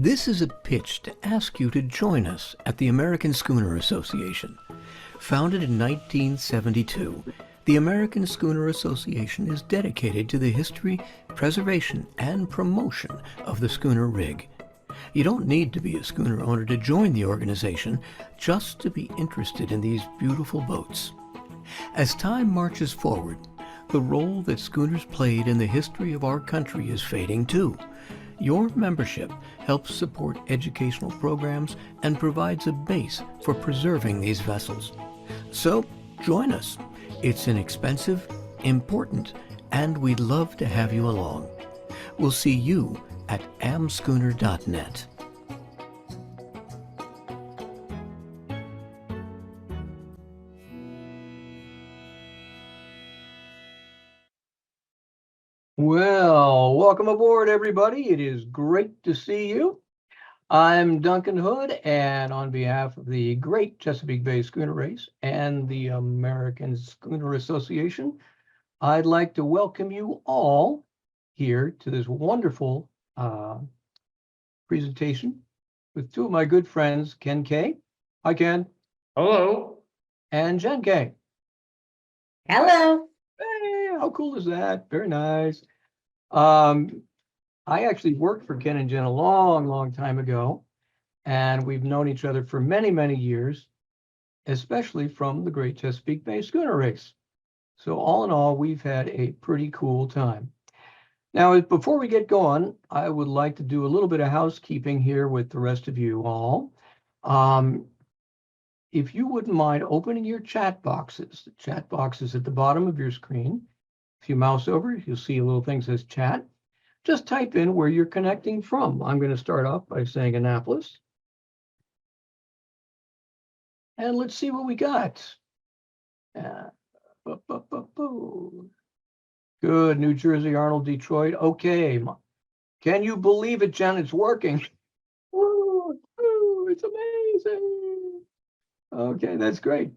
This is a pitch to ask you to join us at the American Schooner Association. Founded in 1972, the American Schooner Association is dedicated to the history, preservation, and promotion of the schooner rig. You don't need to be a schooner owner to join the organization, just to be interested in these beautiful boats. As time marches forward, the role that schooners played in the history of our country is fading too. Your membership helps support educational programs and provides a base for preserving these vessels. So, join us. It's inexpensive, important, and we'd love to have you along. We'll see you at amschooner.net. Well, welcome aboard, everybody. It is great to see you. I'm Duncan Hood, and on behalf of the Great Chesapeake Bay Schooner Race and the American Schooner Association, I'd like to welcome you all here to this wonderful presentation with two of my good friends, Ken Kaye. Hi, Ken. Hello. And Jen Kaye. Hello. Hey, how cool is that? Very nice. I actually worked for Ken and Jen a long time ago, and we've known each other for many years, especially from the Great Chesapeake Bay Schooner Race. So all in all, we've had a pretty cool time. Now, before we get going, I would like to do a little bit of housekeeping here with the rest of you all. If you wouldn't mind opening your chat boxes, the chat box is at the bottom of your screen. If you mouse over, you'll see a little thing that says chat. Just type in where you're connecting from. I'm going to start off by saying Annapolis. And let's see what we got. Good, New Jersey, Arnold, Detroit. Okay. Can you believe it, Jen? It's working. Woo, it's amazing. Okay, that's great.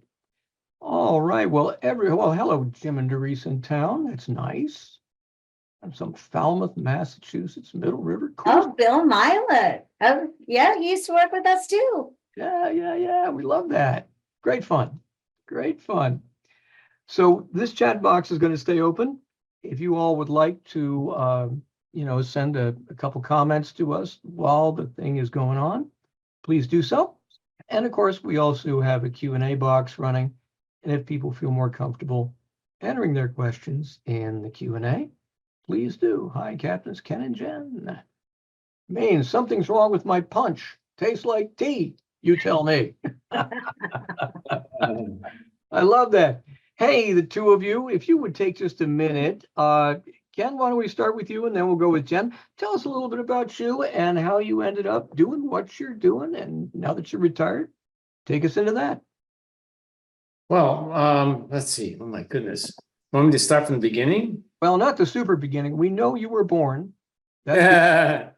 All right. Well, hello, Jim and Doris in town. That's nice. I'm from Falmouth, Massachusetts, Middle River. Cool. Oh, Bill Milet. Oh, yeah, he used to work with us too. Yeah. We love that. Great fun. So this chat box is going to stay open. If you all would like to, send a couple comments to us while the thing is going on, please do so. And of course, we also have a Q&A box running. And if people feel more comfortable entering their questions in the Q&A, please do. Hi, Captains Ken and Jen. Means something's wrong with my punch. Tastes like tea, you tell me. I love that. Hey, the two of you, if you would take just a minute. Ken, why don't we start with you and then we'll go with Jen. Tell us a little bit about you and how you ended up doing what you're doing. And now that you're retired, take us into that. Well, let's see. Oh my goodness. Want me to start from the beginning? Well, not the super beginning. We know you were born. Well,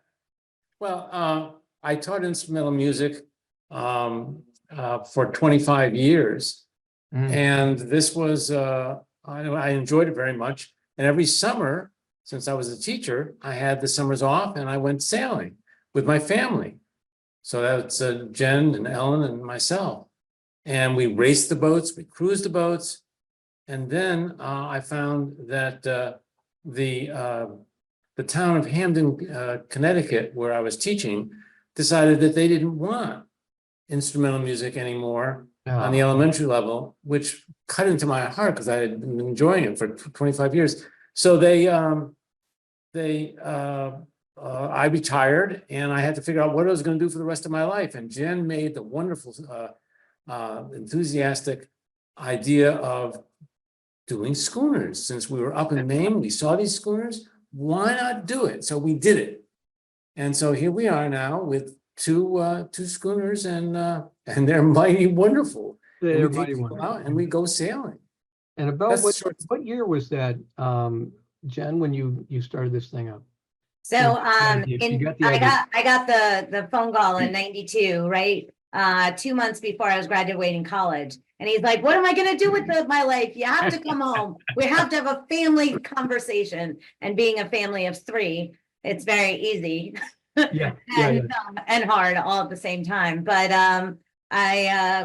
I taught instrumental music for 25 years. And this was, I enjoyed it very much. And every summer, since I was a teacher, I had the summers off and I went sailing with my family. So that's Jen and Ellen and myself. And we raced the boats, we cruised the boats. And then I found that the town of Hamden, Connecticut, where I was teaching, decided that they didn't want instrumental music anymore on the elementary level, which cut into my heart because I had been enjoying it for 25 years. So I retired and I had to figure out what I was going to do for the rest of my life. And Jen made the wonderful, enthusiastic idea of doing schooners. Since we were up in Maine, we saw these schooners. Why not do it? So we did it. And so here we are now with two schooners, and they're mighty wonderful. They're and we mighty take wonderful. Out and we go sailing. And about what year was that, Jen, when you started this thing up? So I got the phone call in 92, right? 2 months before I was graduating college. And he's like, what am I going to do with my life? You have to come home. We have to have a family conversation. And being a family of three, it's very easy. Yeah, and hard all at the same time. But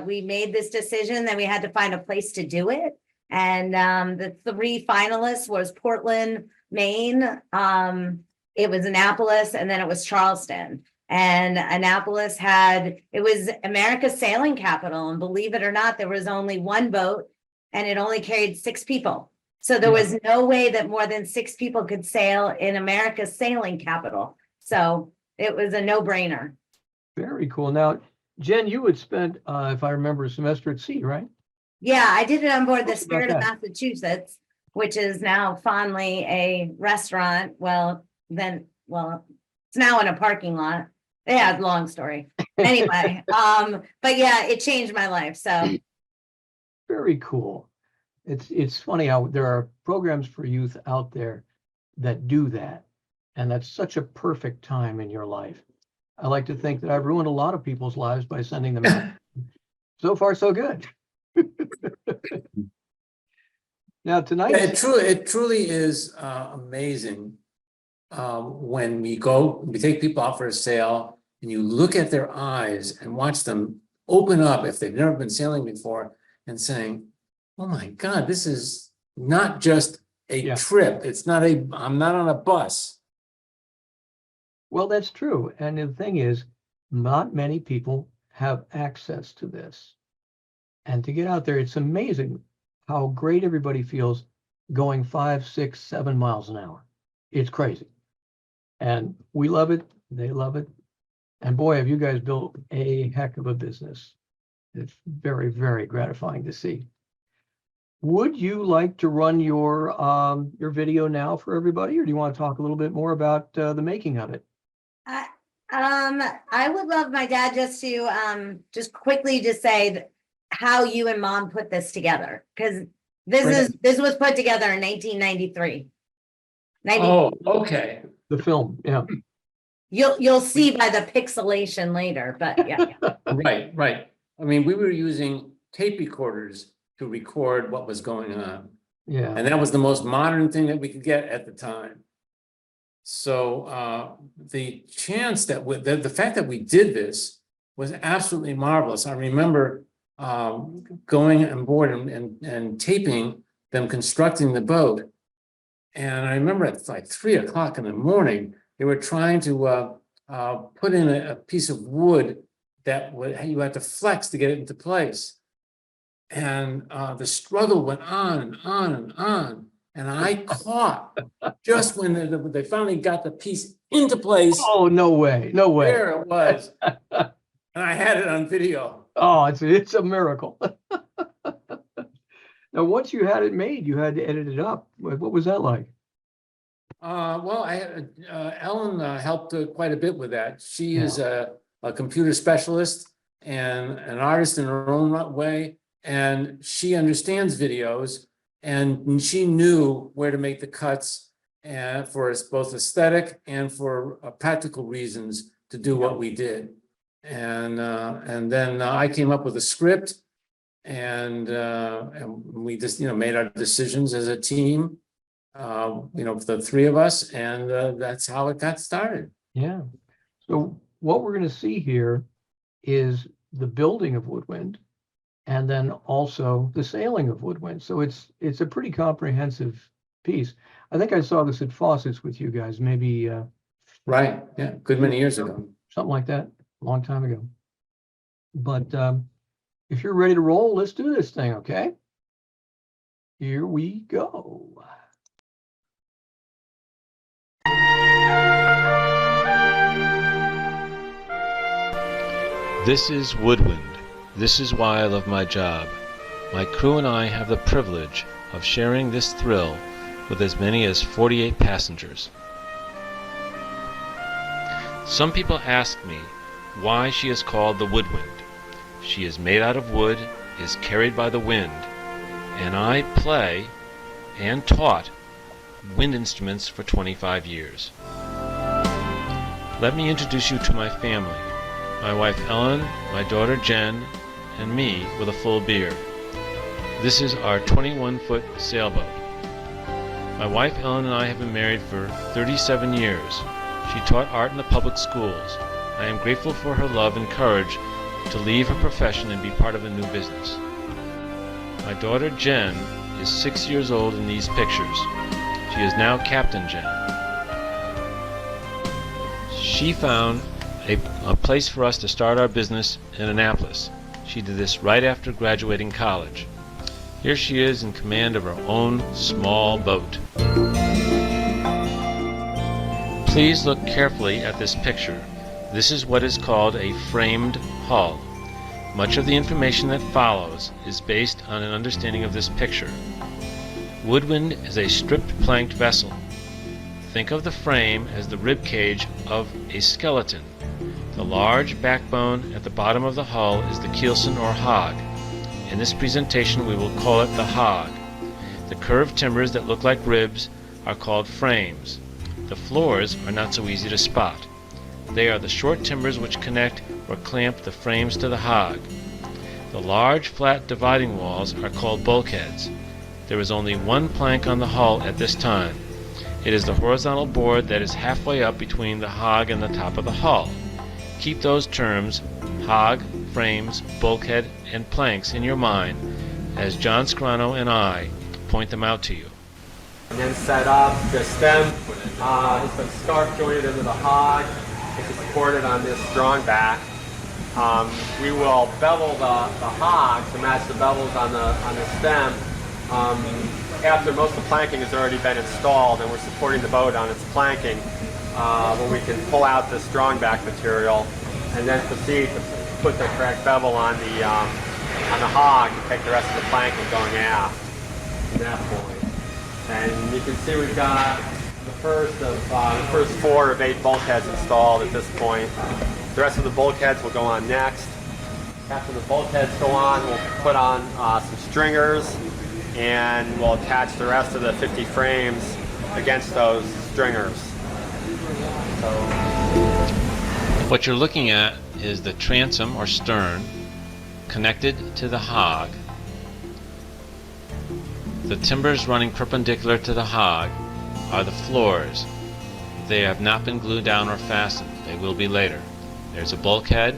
we made this decision that we had to find a place to do it. And the 3 finalists was Portland, Maine, it was Annapolis, and then it was Charleston. And Annapolis it was America's sailing capital. And believe it or not, there was only 1 boat and it only carried 6 people. So there was no way that more than 6 people could sail in America's sailing capital. So it was a no-brainer. Very cool. Now, Jen, you had spent, if I remember, a semester at sea, right? Yeah, I did it on board the Spirit of Massachusetts, which is now fondly a restaurant. It's now in a parking lot. Yeah, long story. Anyway, but yeah, it changed my life. So very cool. It's funny how there are programs for youth out there that do that. And that's such a perfect time in your life. I like to think that I've ruined a lot of people's lives by sending them out. So far, so good. Now tonight, it truly is amazing when we take people out for a sail, and you look at their eyes and watch them open up if they've never been sailing before, and saying, "Oh my God, this is not just a trip. I'm not on a bus." Well, that's true. And the thing is, not many people have access to this. And to get out there, it's amazing how great everybody feels going 5, 6, 7 miles an hour. It's crazy. And we love it. They love it. And boy, have you guys built a heck of a business. It's very, very gratifying to see. Would you like to run your video now for everybody, or do you want to talk a little bit more about the making of it? I would love my dad just to just quickly just say how you and Mom put this together, because this was put together in 1993. Oh, okay. The film, yeah. You'll see by the pixelation later, but yeah. Right. I mean, we were using tape recorders to record what was going on. Yeah. And that was the most modern thing that we could get at the time. So the chance that the fact that we did this was absolutely marvelous. I remember going on board and taping them constructing the boat. And I remember at like 3 o'clock in the morning, they were trying to put in a piece of wood that you had to flex to get it into place. And the struggle went on and on and on. And I caught just when they finally got the piece into place. Oh, no way. No way. There it was. And I had it on video. Oh, it's a miracle. Now, once you had it made, you had to edit it up. What was that like? Well, Ellen helped quite a bit with that. She is a computer specialist and an artist in her own way. And she understands videos, and she knew where to make the cuts and for both aesthetic and for practical reasons to do what we did. And then I came up with a script, and we just made our decisions as a team, the 3 of us, and that's how it got started. Yeah. So what we're going to see here is the building of Woodwind, and then also the sailing of Woodwind. So it's a pretty comprehensive piece. I think I saw this at Fawcett's with you guys, maybe right. Yeah, good many years ago. Something like that, a long time ago. But if you're ready to roll, let's do this thing, okay? Here we go. This is Woodwind. This is why I love my job. My crew and I have the privilege of sharing this thrill with as many as 48 passengers. Some people ask me why she is called the Woodwind. She is made out of wood, is carried by the wind, and I play and taught wind instruments for 25 years. Let me introduce you to my family. My wife Ellen, my daughter Jen, and me with a full beard. This is our 21-foot sailboat. My wife Ellen and I have been married for 37 years. She taught art in the public schools. I am grateful for her love and courage to leave her profession and be part of a new business. My daughter Jen is 6 years old in these pictures. She is now Captain Jen. She found a place for us to start our business in Annapolis. She did this right after graduating college. Here she is in command of her own small boat. Please look carefully at this picture. This is what is called a framed hull. Much of the information that follows is based on an understanding of this picture. Woodwind is a stripped planked vessel. Think of the frame as the rib cage of a skeleton. The large backbone at the bottom of the hull is the keelson or hog. In this presentation we will call it the hog. The curved timbers that look like ribs are called frames. The floors are not so easy to spot. They are the short timbers which connect or clamp the frames to the hog. The large flat dividing walls are called bulkheads. There is only one plank on the hull at this time. It is the horizontal board that is halfway up between the hog and the top of the hull. Keep those terms, hog, frames, bulkhead, and planks in your mind as John Scrano and I point them out to you. And then set up the stem has been scarf jointed into the hog. It's supported on this strong back. We will bevel the hog to match the bevels on the stem. After most of the planking has already been installed and we're supporting the boat on its planking, when we can pull out the strong back material and then proceed to put the correct bevel on the hog to take the rest of the planking going aft from that point. And you can see we've got the first 4 of 8 bulkheads installed at this point. The rest of the bulkheads will go on next. After the bulkheads go on, we'll put on some stringers and we'll attach the rest of the 50 frames against those stringers. So, what you're looking at is the transom or stern connected to the hog. The timbers running perpendicular to the hog are the floors. They have not been glued down or fastened. They will be later. There's a bulkhead.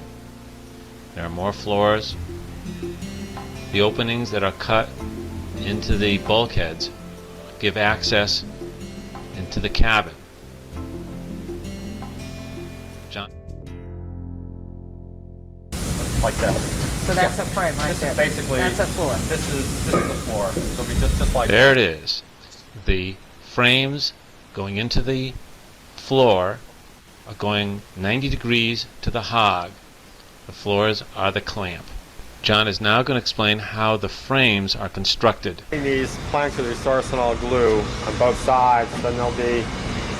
There are more floors. The openings that are cut into the bulkheads give access into the cabin. John? like this. So that's a frame right This there. is basically, That's a floor. this is the floor. It'll be just like There it is. The frames going into the floor are going 90 degrees to the hog. The floors are the clamp. John is now going to explain how the frames are constructed. These planks with resorcinol glue on both sides, then they'll be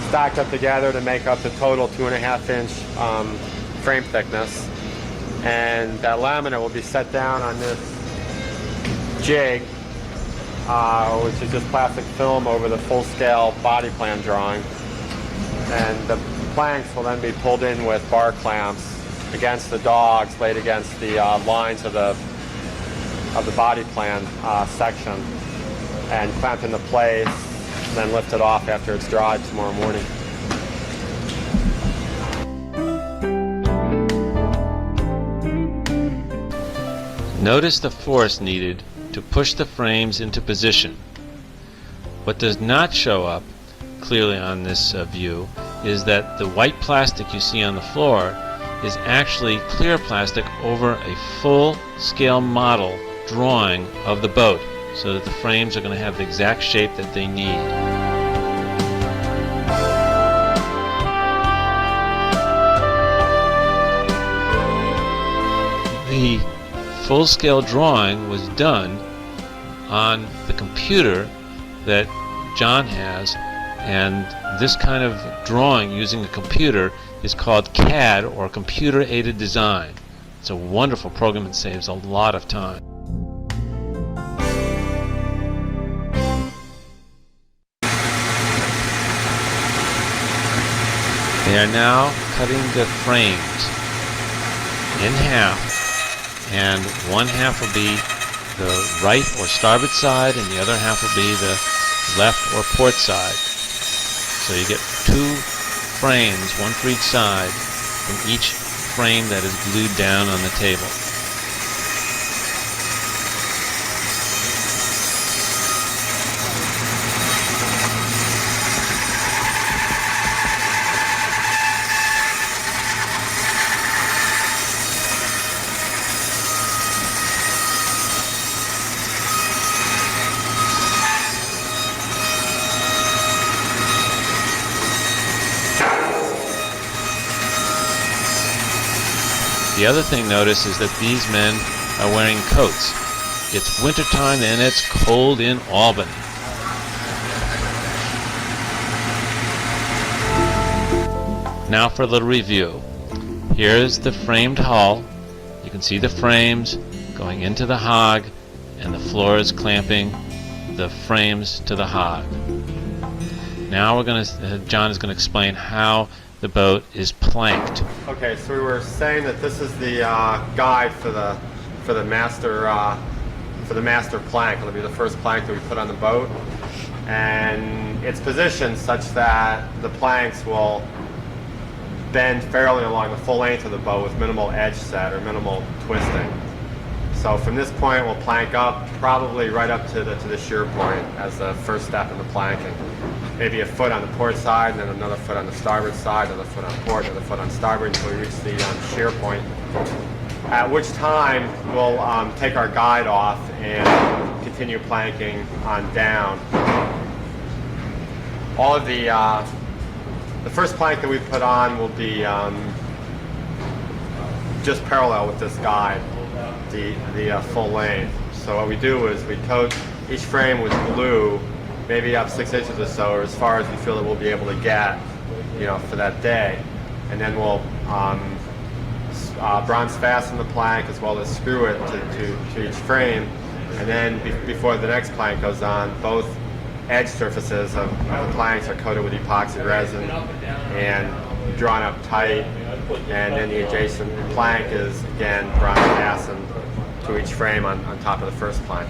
stacked up together to make up the total 2.5-inch frame thickness. And that laminate will be set down on this jig, which is just plastic film over the full-scale body plan drawing. And the planks will then be pulled in with bar clamps against the dogs, laid against the lines of the body plan section, and clamped into place, and then lifted off after it's dried tomorrow morning. Notice the force needed to push the frames into position. What does not show up clearly on this view is that the white plastic you see on the floor is actually clear plastic over a full-scale model drawing of the boat, so that the frames are going to have the exact shape that they need. The full-scale drawing was done on the computer that John has, and this kind of drawing using a computer is called CAD, or Computer Aided Design. It's a wonderful program that saves a lot of time. They are now cutting the frames in half, and one half will be the right or starboard side and the other half will be the left or port side. So you get two frames, one for each side, from each frame that is glued down on the table. The other thing notice is that these men are wearing coats. It's wintertime and it's cold in Albany. Now for a little review. Here's the framed hull. You can see the frames going into the hog, and the floors clamping the frames to the hog. Now John is going to explain how the boat is planked. Okay, so we were saying that this is the guide for the master plank. It'll be the first plank that we put on the boat, and it's positioned such that the planks will bend fairly along the full length of the boat with minimal edge set or minimal twisting. So from this point, we'll plank up probably right up to the shear point as the first step in the planking. Maybe a foot on the port side, and then another foot on the starboard side, another foot on port, another foot on starboard until we reach the shear point. At which time we'll take our guide off and continue planking on down. All of the first plank that we put on will be just parallel with this guide, the full length. So what we do is we coat each frame with glue, maybe up 6 inches or so, or as far as we feel that we'll be able to get, for that day. And then we'll bronze fasten the plank as well as screw it to each frame. And then before the next plank goes on, both edge surfaces of the planks are coated with epoxy resin and drawn up tight. And then the adjacent plank is again bronze fastened to each frame on top of the first plank,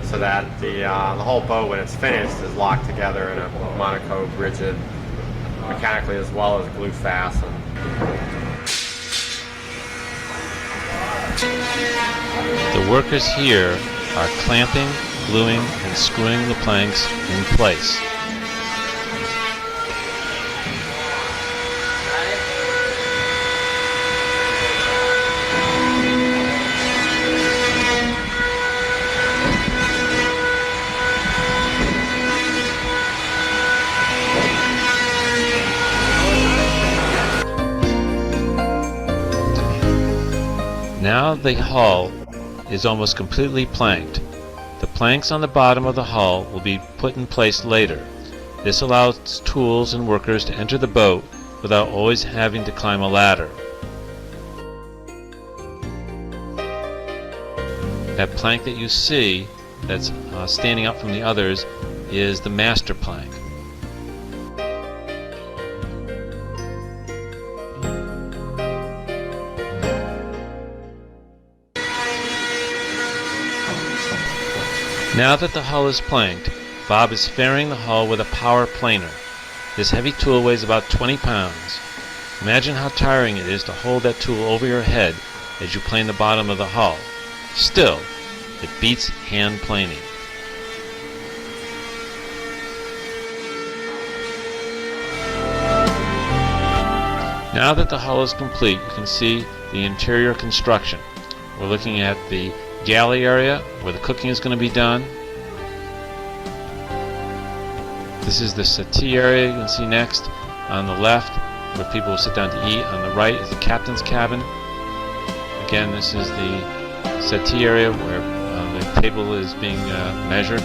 so that the whole boat, when it's finished, is locked together in a monocoque, rigid, mechanically as well as glue fastened. The workers here are clamping, gluing, and screwing the planks in place. Now the hull is almost completely planked. The planks on the bottom of the hull will be put in place later. This allows tools and workers to enter the boat without always having to climb a ladder. That plank that you see that's standing up from the others is the master plank. Now that the hull is planked, Bob is ferrying the hull with a power planer. This heavy tool weighs about 20 pounds. Imagine how tiring it is to hold that tool over your head as you plane the bottom of the hull. Still, it beats hand planing. Now that the hull is complete, you can see the interior construction. We're looking at the galley area where the cooking is going to be done. This is the settee area you can see next on the left, where people will sit down to eat. On the right is the captain's cabin. Again, this is the settee area where the table is being measured.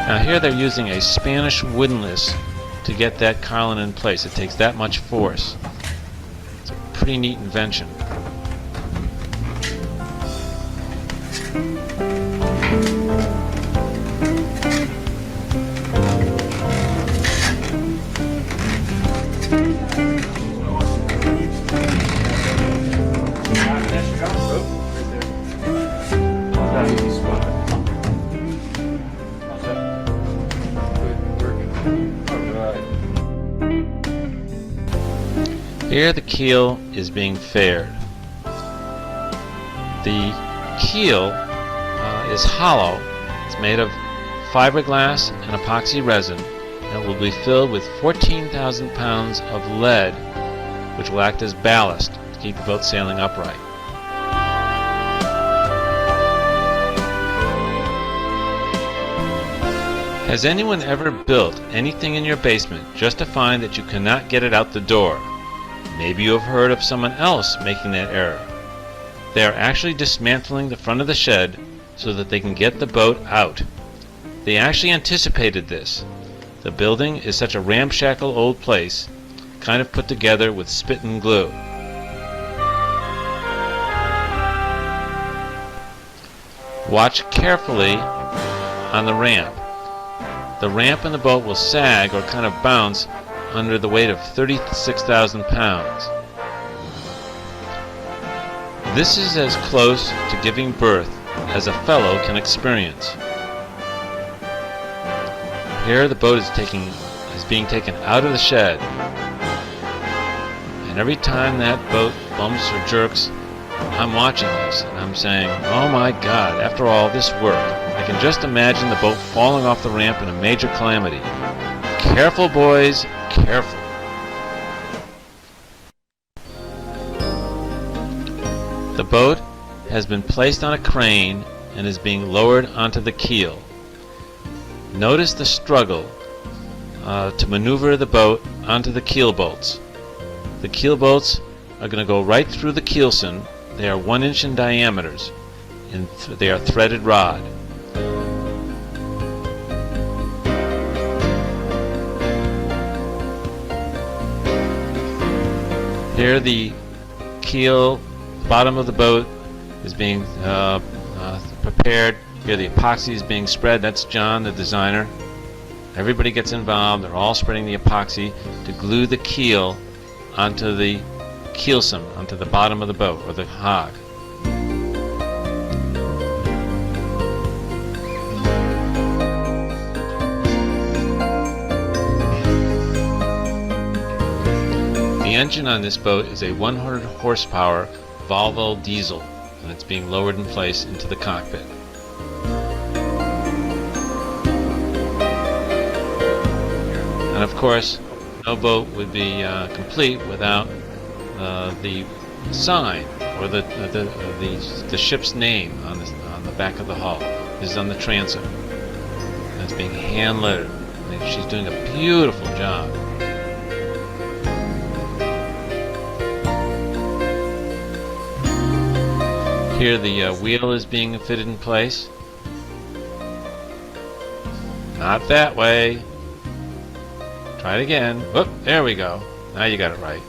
Now here they're using a Spanish windlass to get that carlin in place. It takes that much force. It's a pretty neat invention. Here the keel is being faired. The keel is hollow. It's made of fiberglass and epoxy resin, and it will be filled with 14,000 pounds of lead, which will act as ballast to keep the boat sailing upright. Has anyone ever built anything in your basement just to find that you cannot get it out the door? Maybe you have heard of someone else making that error. They are actually dismantling the front of the shed so that they can get the boat out. They actually anticipated this. The building is such a ramshackle old place, kind of put together with spit and glue. Watch carefully on the ramp. The ramp in the boat will sag or kind of bounce under the weight of 36,000 pounds. This is as close to giving birth as a fellow can experience. Here the boat is being taken out of the shed, and every time that boat bumps or jerks, I'm watching this and I'm saying, oh my God, after all this work, I can just imagine the boat falling off the ramp in a major calamity. Careful, boys, careful. The boat has been placed on a crane and is being lowered onto the keel. Notice the struggle to maneuver the boat onto the keel bolts. The keel bolts are going to go right through the keelson. They are 1 inch in diameters, and they are threaded rod. Here the keel, bottom of the boat is being prepared. Here the epoxy is being spread. That's John, the designer. Everybody gets involved. They're all spreading the epoxy to glue the keel onto the keelson, onto the bottom of the boat, or the hog. The engine on this boat is a 100 horsepower Volvo diesel, and it's being lowered in place into the cockpit. And of course, no boat would be complete without the sign or the ship's name on the back of the hull. This is on the transom. And it's being hand lettered. She's doing a beautiful job. Here the wheel is being fitted in place. Not that way. Try it again. Whoop, there we go. Now you got it right.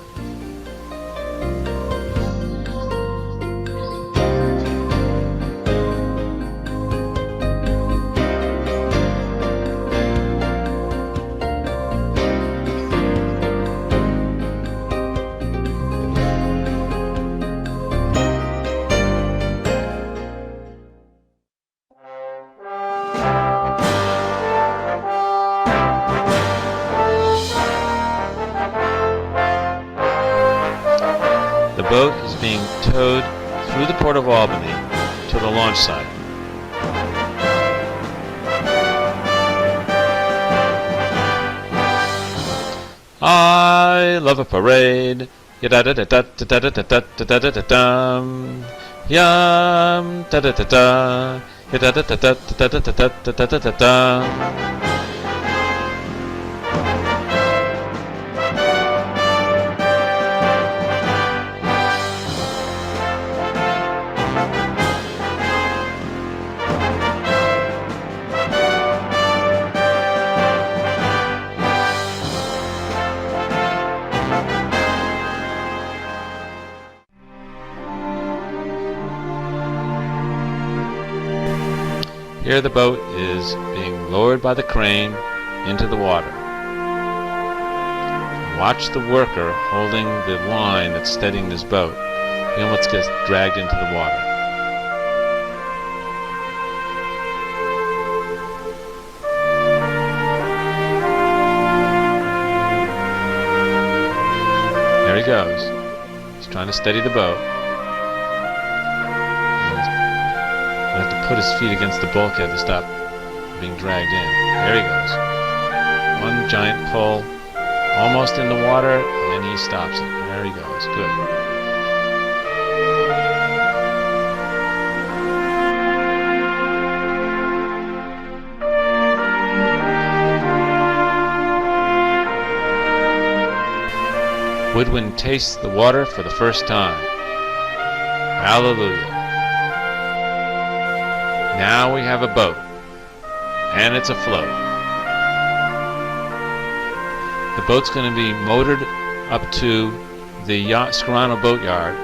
The boat is being towed through the Port of Albany to the launch site. I love a parade. Yum, da da da da da. Here the boat is being lowered by the crane into the water. Watch the worker holding the line that's steadying this boat. He almost gets dragged into the water. There he goes. He's trying to steady the boat. He'll have to put his feet against the bulkhead to stop being dragged in. There he goes. One giant pull, almost in the water, and he stops it. There he goes. Good. Woodwind tastes the water for the first time. Hallelujah. Now we have a boat, and it's afloat. The boat's going to be motored up to the Schooner boatyard,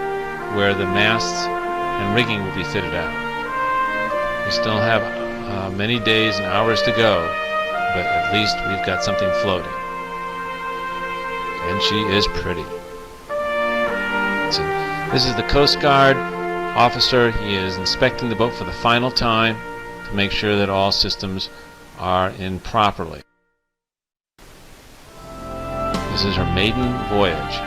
where the masts and rigging will be fitted out. We still have many days and hours to go, but at least we've got something floating. And she is pretty. So this is the Coast Guard officer. He is inspecting the boat for the final time to make sure that all systems are in properly. This is her maiden voyage.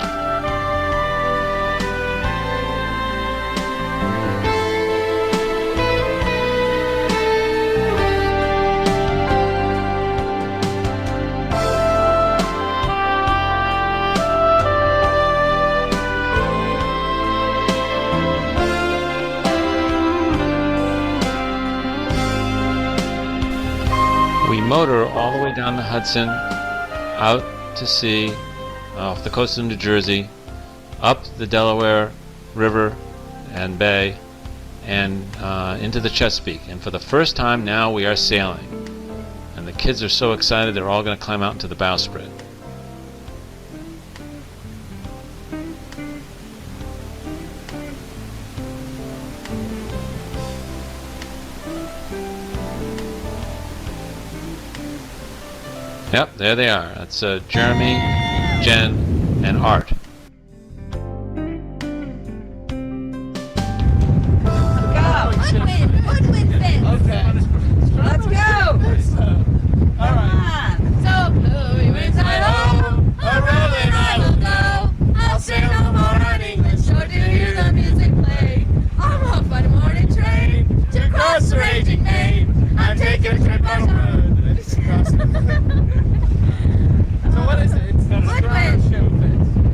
We motor all the way down the Hudson, out to sea, off the coast of New Jersey, up the Delaware River and Bay, and into the Chesapeake. And for the first time now we are sailing. And the kids are so excited they're all going to climb out into the bowsprit. Yep, there they are. That's Jeremy, Jen, and Art. Woodwind fit. Okay. Let's go. All right. So blue, winds right home. A rolling I will go. I'll say no more on English shore to hear the music play. I'm off by the morning train to cross the raging main. I'm taking a trip on wood. So what is it? It's not a Woodwind. ship.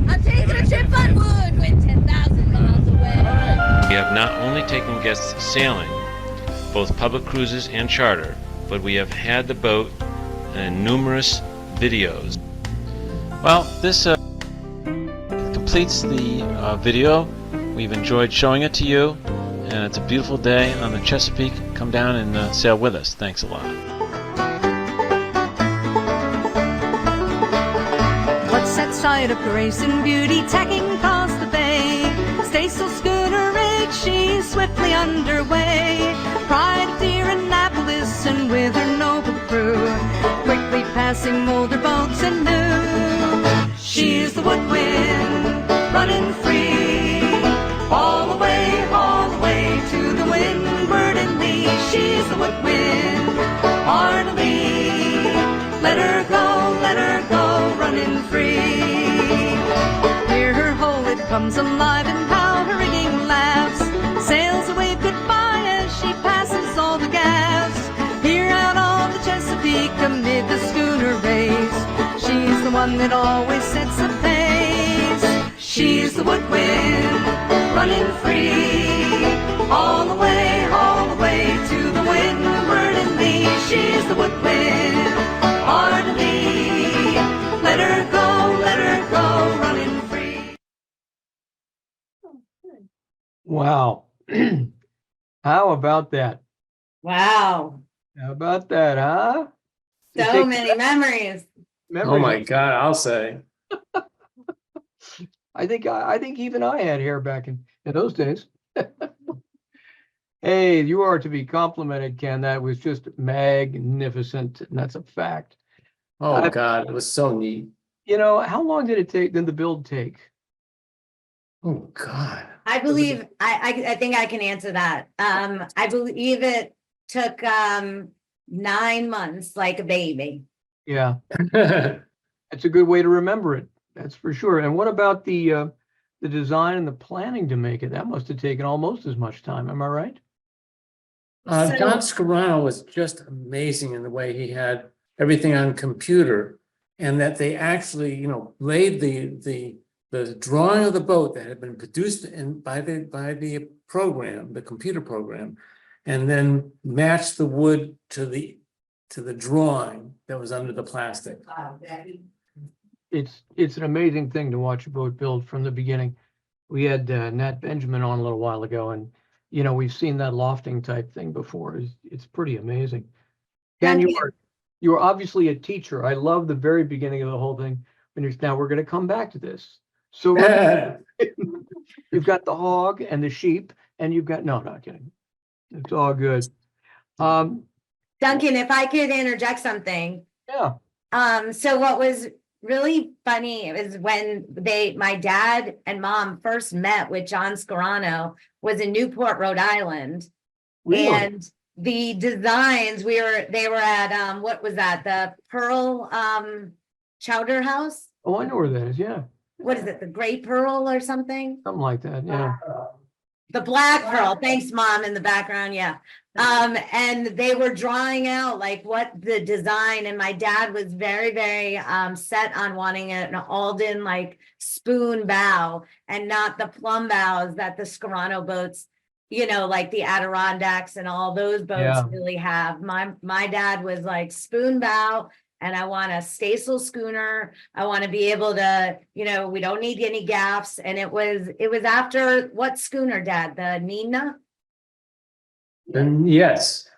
I'm taking a trip on Woodwind 10,000 miles away. We have not only taken guests sailing, both public cruises and charter, but we have had the boat in numerous videos. Well, this completes the video. We've enjoyed showing it to you, and it's a beautiful day on the Chesapeake. Come down and sail with us. Thanks a lot. Set sight of grace and beauty tacking across the bay. Staysail schooner rigged, she's swiftly underway. Pride of dear Annapolis and with her noble crew, quickly passing older boats and new. She's the Woodwind, running free, all the way to the windward and lee. She's the Woodwind, hard to lee. Let her go, running free. Hear her hull, it comes alive, and how her rigging laughs. Sails away goodbye as she passes all the gaffs. Here out on the Chesapeake amid the schooner race, she's the one that always sets the pace. She's the Woodwind, running free, all the way to the windward and lee. She's the Woodwind, hard to lee. Let her go, running free. Wow. How about that? Wow. How about that, huh? So many memories. Oh my God, I'll say. I think even I had hair back in those days. Hey, you are to be complimented, Ken. That was just magnificent, and that's a fact. Oh God, it was so neat. You know, how long did the build take? Oh God. I believe I think I can answer that. I believe it took 9 months, like a baby. Yeah, it's a good way to remember it. That's for sure. And what about the design and the planning to make it? That must have taken almost as much time. Am I right? Don Scarano was just amazing in the way he had everything on computer, and that they actually, laid the drawing of the boat that had been produced by the program, the computer program, and then matched the wood to the drawing that was under the plastic. It's an amazing thing to watch a boat build from the beginning. We had Nat Benjamin on a little while ago, and we've seen that lofting type thing before. It's pretty amazing. Ken, you are obviously a teacher. I love the very beginning of the whole thing. Now we're going to come back to this. So you've got the hog and the sheep, and you've got not kidding. It's all good. Duncan, if I could interject something. Yeah. So what was really funny is when my dad and mom first met with John Scarano was in Newport, Rhode Island. Really? And the designs they were at what was that? The Pearl Chowder House? Oh, I know where that is. Yeah. What is it? The Gray Pearl or something? Something like that. Yeah. The Black Pearl. Thanks, Mom, in the background. Yeah. And they were drawing out like what the design, and my dad was very, very set on wanting an Alden like spoon bow and not the plumb bows that the Scarano boats, like the Adirondacks and all those boats really have. My dad was like spoon bow, and I want a staysail schooner. I want to be able to, we don't need any gaffs. And it was after what schooner, Dad? The Nina? And yes,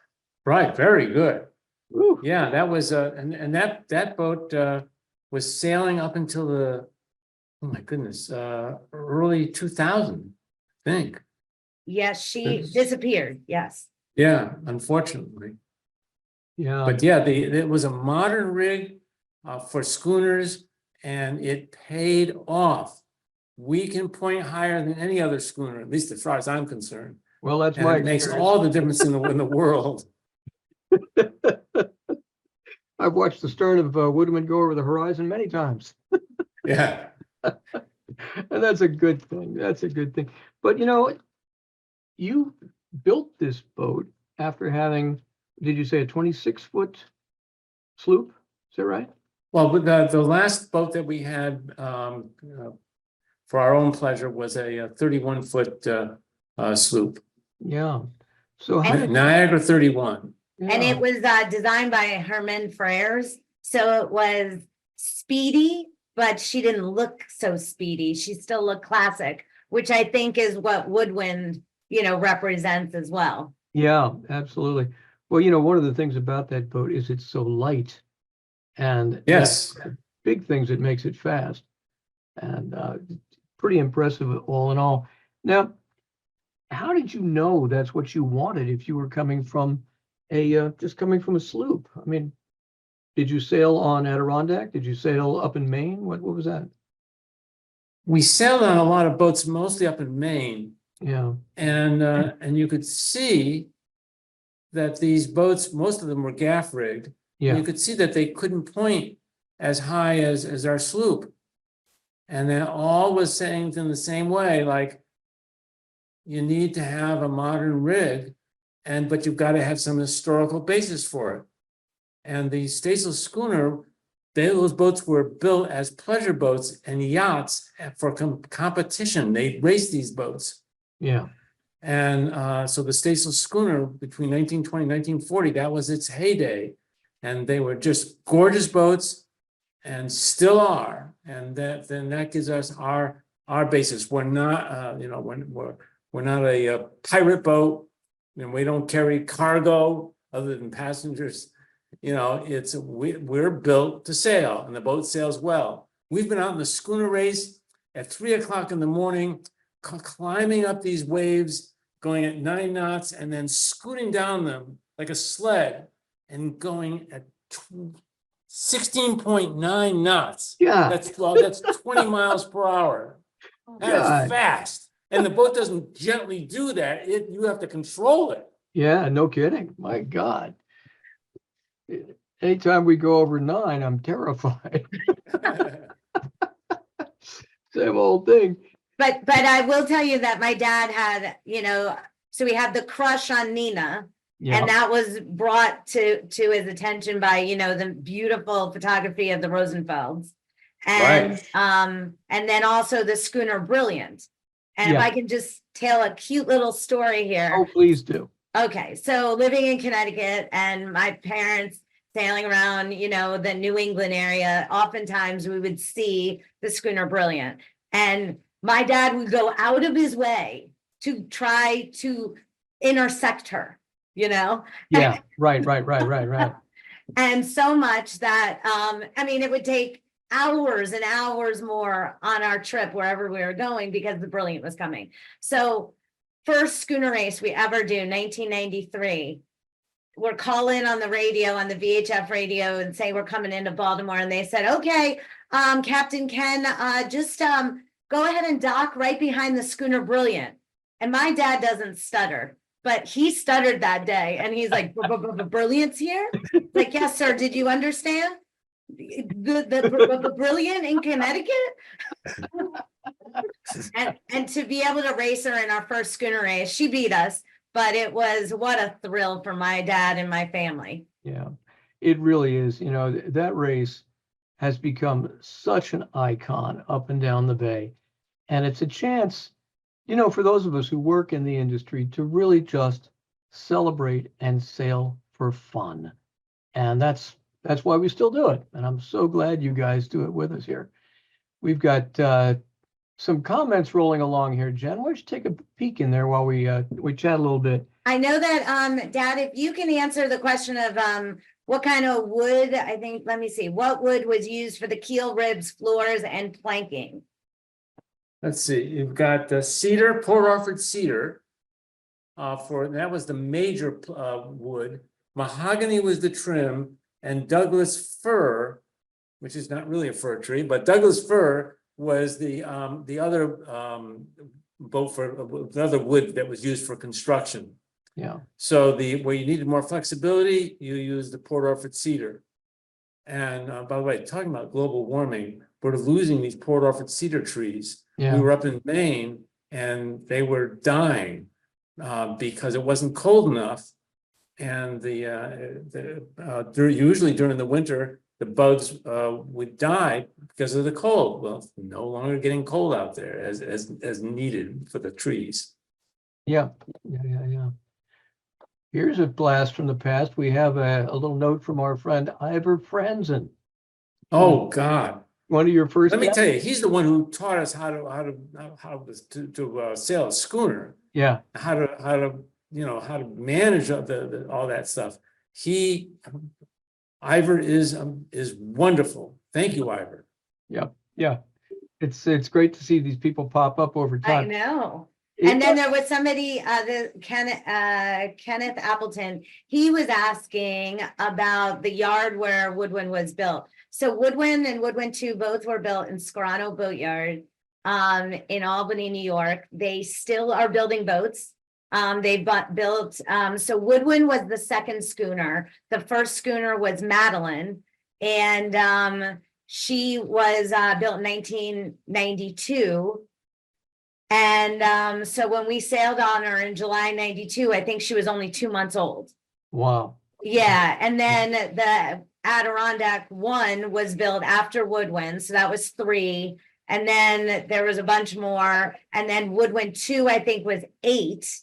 right, very good. Ooh. Yeah, that was and that boat was sailing up until the, oh my goodness, early 2000, I think. Yes, she disappeared. Yes. Yeah, unfortunately. Yeah. But yeah, it was a modern rig for schooners, and it paid off. We can point higher than any other schooner, at least as far as I'm concerned. Well, that's And my it makes experience. all the difference in the world. I've watched the stern of Woodwind go over the horizon many times. Yeah. And that's a good thing. That's a good thing. But you built this boat after having, did you say a 26-foot sloop? Is that right? Well, but the last boat that we had for our own pleasure was a 31-foot sloop. Yeah. So how did, Niagara 31. And it was designed by Herman Frères. So it was speedy, but she didn't look so speedy. She still looked classic, which I think is what Woodwind, represents as well. Yeah, absolutely. Well, one of the things about that boat is it's so light. And Yes. big things that makes it fast. And pretty impressive all in all. Now, how did you know that's what you wanted if you were coming from just coming from a sloop? I mean, did you sail on Adirondack? Did you sail up in Maine? What was that? We sailed on a lot of boats, mostly up in Maine. Yeah. And you could see that these boats, most of them were gaff rigged. Yeah. You could see that they couldn't point as high as our sloop. And then all was saying in the same way, like, you need to have a modern rig, but you've got to have some historical basis for it. And the staysail schooner, those boats were built as pleasure boats and yachts for competition. They raced these boats. Yeah. And so the staysail schooner between 1920 and 1940, that was its heyday. And they were just gorgeous boats and still are. And that gives us our basis. We're not, we're not a pirate boat, and we don't carry cargo other than passengers. We're built to sail, and the boat sails well. We've been out in the schooner race at 3 o'clock in the morning, climbing up these waves, going at 9 knots, and then scooting down them like a sled and going at 16.9 knots. Yeah. That's 20 miles per hour. That God. is fast. And the boat doesn't gently do that. You have to control it. Yeah, no kidding. My God. Anytime we go over 9, I'm terrified. Same old thing. But I will tell you that my dad had, so we had the crush on Nina. Yeah. And that was brought to his attention by, the beautiful photography of the Rosenfelds. And and then also the schooner Brilliant. And if I can just tell a cute little story here. Oh, please do. Okay, so living in Connecticut and my parents sailing around, the New England area, oftentimes we would see the schooner Brilliant. And my dad would go out of his way to try to intersect her. Yeah, right. And so much that, it would take hours and hours more on our trip wherever we were going because the Brilliant was coming. So first schooner race we ever do, 1993, we're calling on the radio, on the VHF radio, and say we're coming into Baltimore. And they said, okay, Captain Ken, just go ahead and dock right behind the schooner Brilliant. And my dad doesn't stutter. But he stuttered that day and he's like, Brilliant's here? Like, yes, sir. Did you understand? The Brilliant in Connecticut? and to be able to race her in our first schooner race, she beat us, but it was what a thrill for my dad and my family. Yeah, it really is. That race has become such an icon up and down the bay. And it's a chance, for those of us who work in the industry to really just celebrate and sail for fun. And that's why we still do it. And I'm so glad you guys do it with us here. We've got some comments rolling along here. Jen, why don't you take a peek in there while we chat a little bit? I know that, Dad, if you can answer the question of what kind of wood, let me see, what wood was used for the keel, ribs, floors, and planking? Let's see, you've got the cedar, Port Orford cedar. That was the major wood. Mahogany was the trim, and Douglas fir, which is not really a fir tree, but Douglas fir was the other the other wood that was used for construction. Yeah. So where you needed more flexibility, you use the Port Orford cedar. And by the way, talking about global warming, we're losing these Port Orford cedar trees. Yeah. We were up in Maine and they were dying because it wasn't cold enough. And usually during the winter, the bugs would die because of the cold. Well, it's no longer getting cold out there as needed for the trees. Yeah. Here's a blast from the past. We have a little note from our friend Ivor Franzen. Oh God. One of your first. Let me tell you, he's the one who taught us how to sail a schooner. Yeah. How to manage all that stuff. Ivor is wonderful. Thank you, Ivor. Yeah. It's great to see these people pop up over time. I know. And then there was somebody, Kenneth Appleton, he was asking about the yard where Woodwind was built. So Woodwind and Woodwind II both were built in Scarano Boatyard in Albany, New York. They still are building boats. They built, so Woodwind was the second schooner. The first schooner was Madeline, and she was built in 1992. And so when we sailed on her in July 92, I think she was only 2 months old. Wow. Yeah. And then the Adirondack 1 was built after Woodwind. So that was 3. And then there was a bunch more. And then Woodwind II, I think, was 8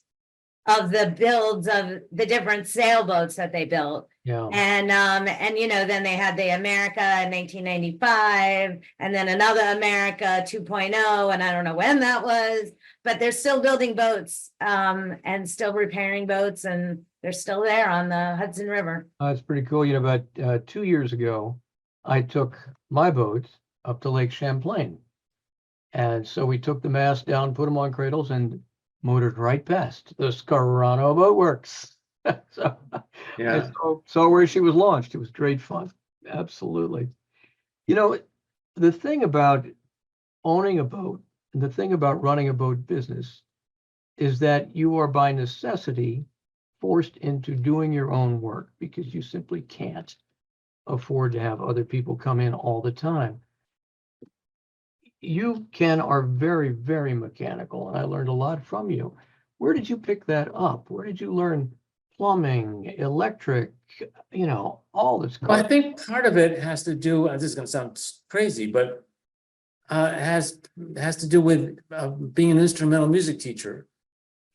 of the builds of the different sailboats that they built. Yeah. And then they had the America in 1995, and then another America 2.0, and I don't know when that was, but they're still building boats and still repairing boats, and they're still there on the Hudson River. That's pretty cool. About 2 years ago, I took my boat up to Lake Champlain. And so we took the mast down, put them on cradles, and motored right past the Scarano Boat Works. So Yeah. I saw where she was launched. It was great fun. Absolutely. The thing about owning a boat and the thing about running a boat business is that you are by necessity forced into doing your own work because you simply can't afford to have other people come in all the time. you, Ken, are very, very mechanical, and I learned a lot from you. Where did you pick that up? Where did you learn plumbing, electric, all this Well, I stuff? think part of it has to do, this is gonna sound crazy, but has to do with being an instrumental music teacher.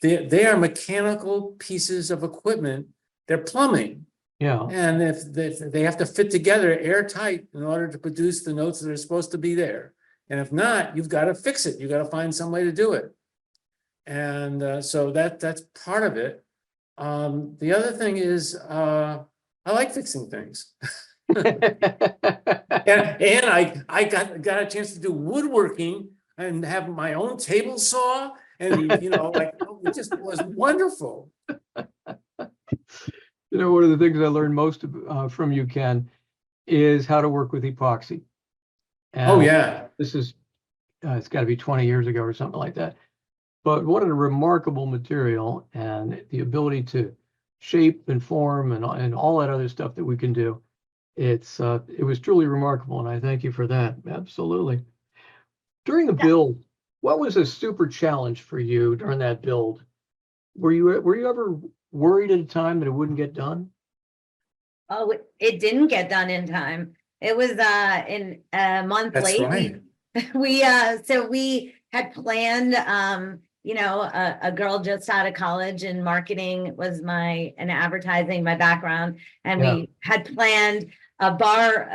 They are mechanical pieces of equipment. They're plumbing. Yeah. And if they have to fit together airtight in order to produce the notes that are supposed to be there. And if not, you've got to fix it. You've got to find some way to do it. And so that's part of it. The other thing is I like fixing things. And I got a chance to do woodworking and have my own table saw. And it just was wonderful. One of the things I learned most from you, Ken, is how to work with epoxy. And oh, yeah. This is, it's got to be 20 years ago or something like that. But what a remarkable material, and the ability to shape and form and all that other stuff that we can do. It was truly remarkable, and I thank you for that. Absolutely. During the build, what was a super challenge for you during that build? Were you ever worried at a time that it wouldn't get done? Oh, it didn't get done in time. It was in a month That's late. right. We had planned a girl just out of college in marketing was and advertising, my background, and we had planned a bar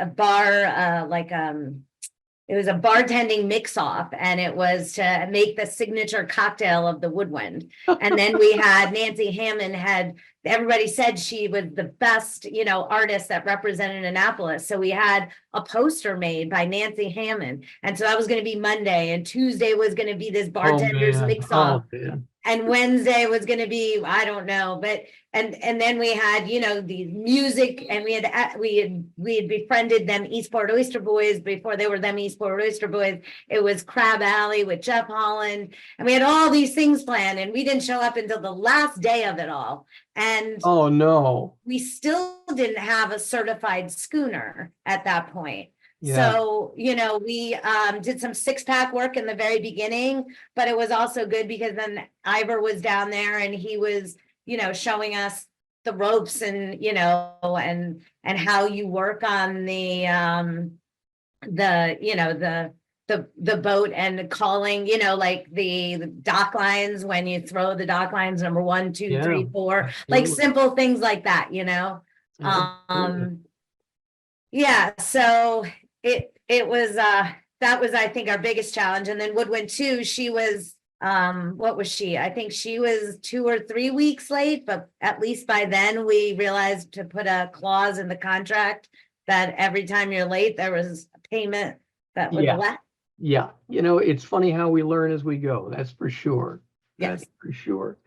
it was a bartending mix-off, and it was to make the signature cocktail of the Woodwind. And then we had Nancy Hammond everybody said she was the best, artist that represented Annapolis. So we had a poster made by Nancy Hammond. And so that was going to be Monday, and Tuesday was going to be this bartender's mix-off. And Wednesday was going to be, I don't know, but, and then we had, the music, and we had befriended them Eastport Oyster Boys before they were them Eastport Oyster Boys. It was Crab Alley with Jeff Holland, and we had all these things planned, and we didn't show up until the last day of it all. And oh no, we still didn't have a certified schooner at that point. Yeah. So, we did some 6-pack work in the very beginning, but it was also good because then Ivor was down there and he was, showing us the ropes and, and how you work on the boat and calling, like the dock lines, when you throw the dock lines, number 1, 2, 3, 4, absolutely. like simple things like that, yeah, so it was that was, I think, our biggest challenge. And then Woodwind II, she was what was she? I think she was 2 or 3 weeks late, but at least by then we realized to put a clause in the contract that every time you're late there was a payment that was left. Yeah, it's funny how we learn as we go. That's for sure. Yes. That's for sure.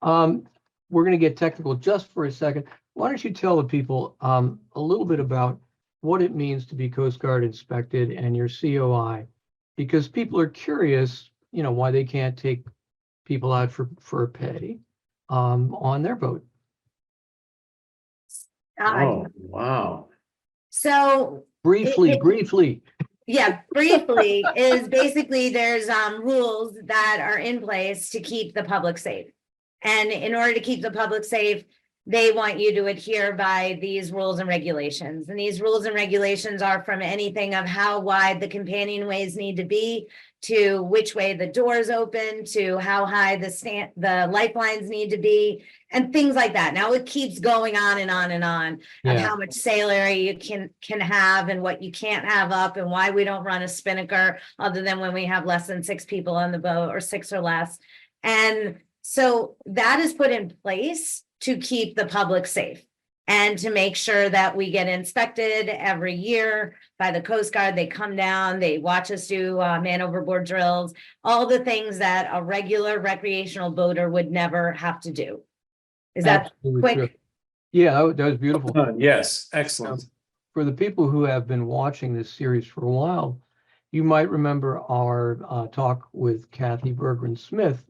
We're going to get technical just for a second. Why don't you tell the people a little bit about what it means to be Coast Guard inspected and your COI, because people are curious, why they can't take people out for pay on their boat. Oh, wow. So briefly. Yeah, briefly is basically there's rules that are in place to keep the public safe. And in order to keep the public safe, they want you to adhere by these rules and regulations. And these rules and regulations are from anything of how wide the companionways need to be, to which way the doors open, to how high the lifelines need to be, and things like that. Now it keeps going on and on and on of how much sail area you can have and what you can't have up, and why we don't run a spinnaker other than when we have less than 6 people on the boat, or 6 or less. And so that is put in place to keep the public safe and to make sure that we get inspected every year by the Coast Guard. They come down, they watch us do man overboard drills, all the things that a regular recreational boater would never have to do. Is that Absolutely quick? true. Yeah, that was beautiful. Yes, excellent. For the people who have been watching this series for a while, you might remember our talk with Kathy Bergren Smith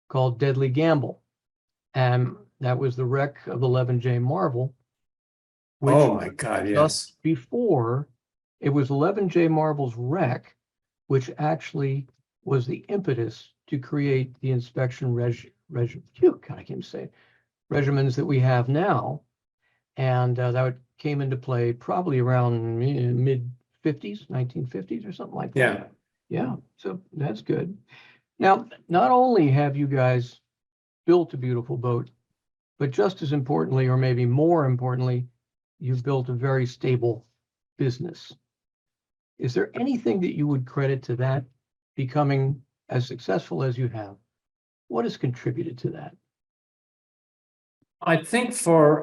called Deadly Gamble. And that was the wreck of 11J Marvel. Oh my God, yes. Just before, it was 11J Marvel's wreck which actually was the impetus to create the inspection regimens that we have now. And that came into play probably around mid 50s, 1950s or something like that. Yeah. Yeah, so that's good. Now, not only have you guys built a beautiful boat, but just as importantly, or maybe more importantly, you've built a very stable business. Is there anything that you would credit to that becoming as successful as you have? What has contributed to that? I think for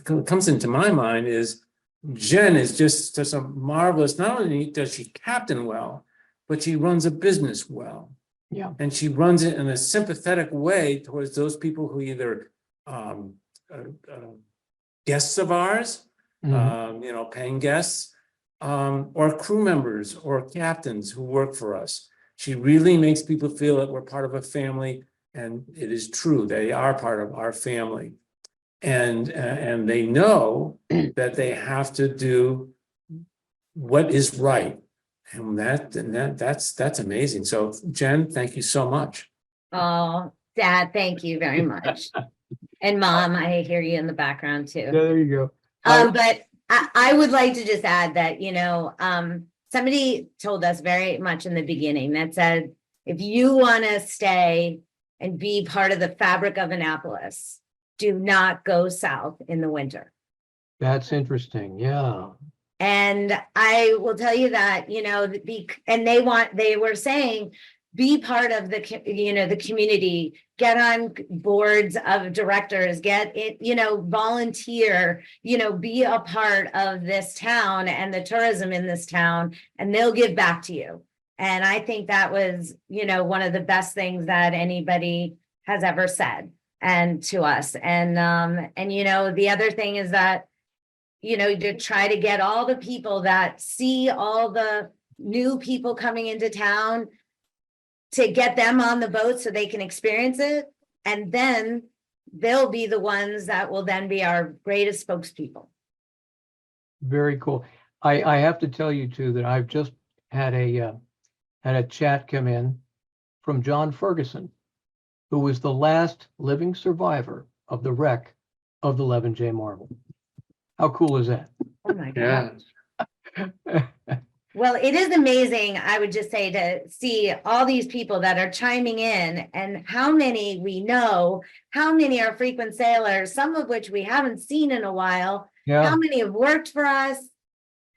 what comes into my mind is Jen is just a marvelous, not only does she captain well, but she runs a business well. Yeah. And she runs it in a sympathetic way towards those people who either guests of ours, paying guests, or crew members or captains who work for us. She really makes people feel that we're part of a family, and it is true, they are part of our family. And they know that they have to do what is right. And that's amazing. So Jen, thank you so much. Oh, Dad, thank you very much. And Mom, I hear you in the background too. Yeah, there you go. But I would like to just add that, somebody told us very much in the beginning that said, if you want to stay and be part of the fabric of Annapolis, do not go south in the winter. That's interesting. Yeah. And I will tell you that, they were saying, be part of the community, get on boards of directors, get it, volunteer, be a part of this town and the tourism in this town, and they'll give back to you. And I think that was, one of the best things that anybody has ever said and to us. And the other thing is that, to try to get all the people that see all the new people coming into town, to get them on the boat so they can experience it. And then they'll be the ones that will then be our greatest spokespeople. Very cool. I have to tell you too, that I've just had a chat come in from John Ferguson, who was the last living survivor of the wreck of the 11J Marvel. How cool is that? Oh my God. Well, it is amazing, I would just say, to see all these people that are chiming in and how many we know, how many are frequent sailors, some of which we haven't seen in a while, how many have worked for us.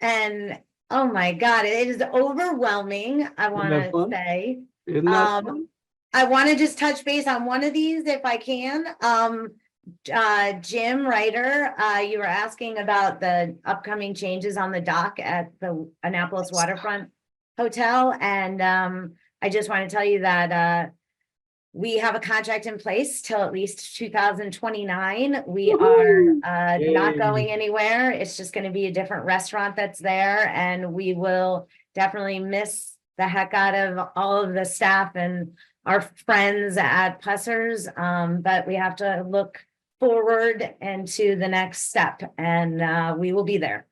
And oh my God, it is overwhelming, I want to say. Isn't that fun? I want to just touch base on one of these if I can. Jim Ryder, you were asking about the upcoming changes on the dock at the Annapolis Waterfront Hotel. And I just want to tell you that we have a contract in place till at least 2029. We are not going anywhere. It's just going to be a different restaurant that's there. And we will definitely miss the heck out of all of the staff and our friends at Pussers. But we have to look forward and to the next step, and we will be there.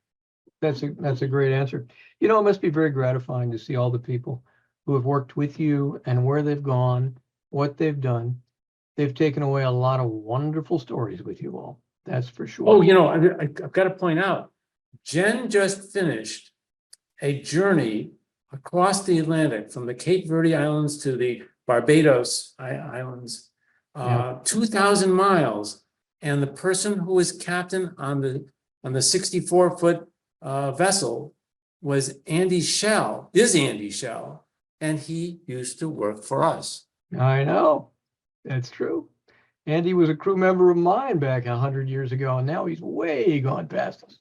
That's a great answer. It must be very gratifying to see all the people who have worked with you and where they've gone, what they've done. They've taken away a lot of wonderful stories with you all. That's for sure. Oh, I've got to point out, Jen just finished a journey across the Atlantic from the Cape Verde Islands to the Barbados Islands, 2,000 miles. And the person who was captain on the 64-foot vessel was Andy Schell, and he used to work for us. I know, that's true. Andy was a crew member of mine back 100 years ago, and now he's way gone past us.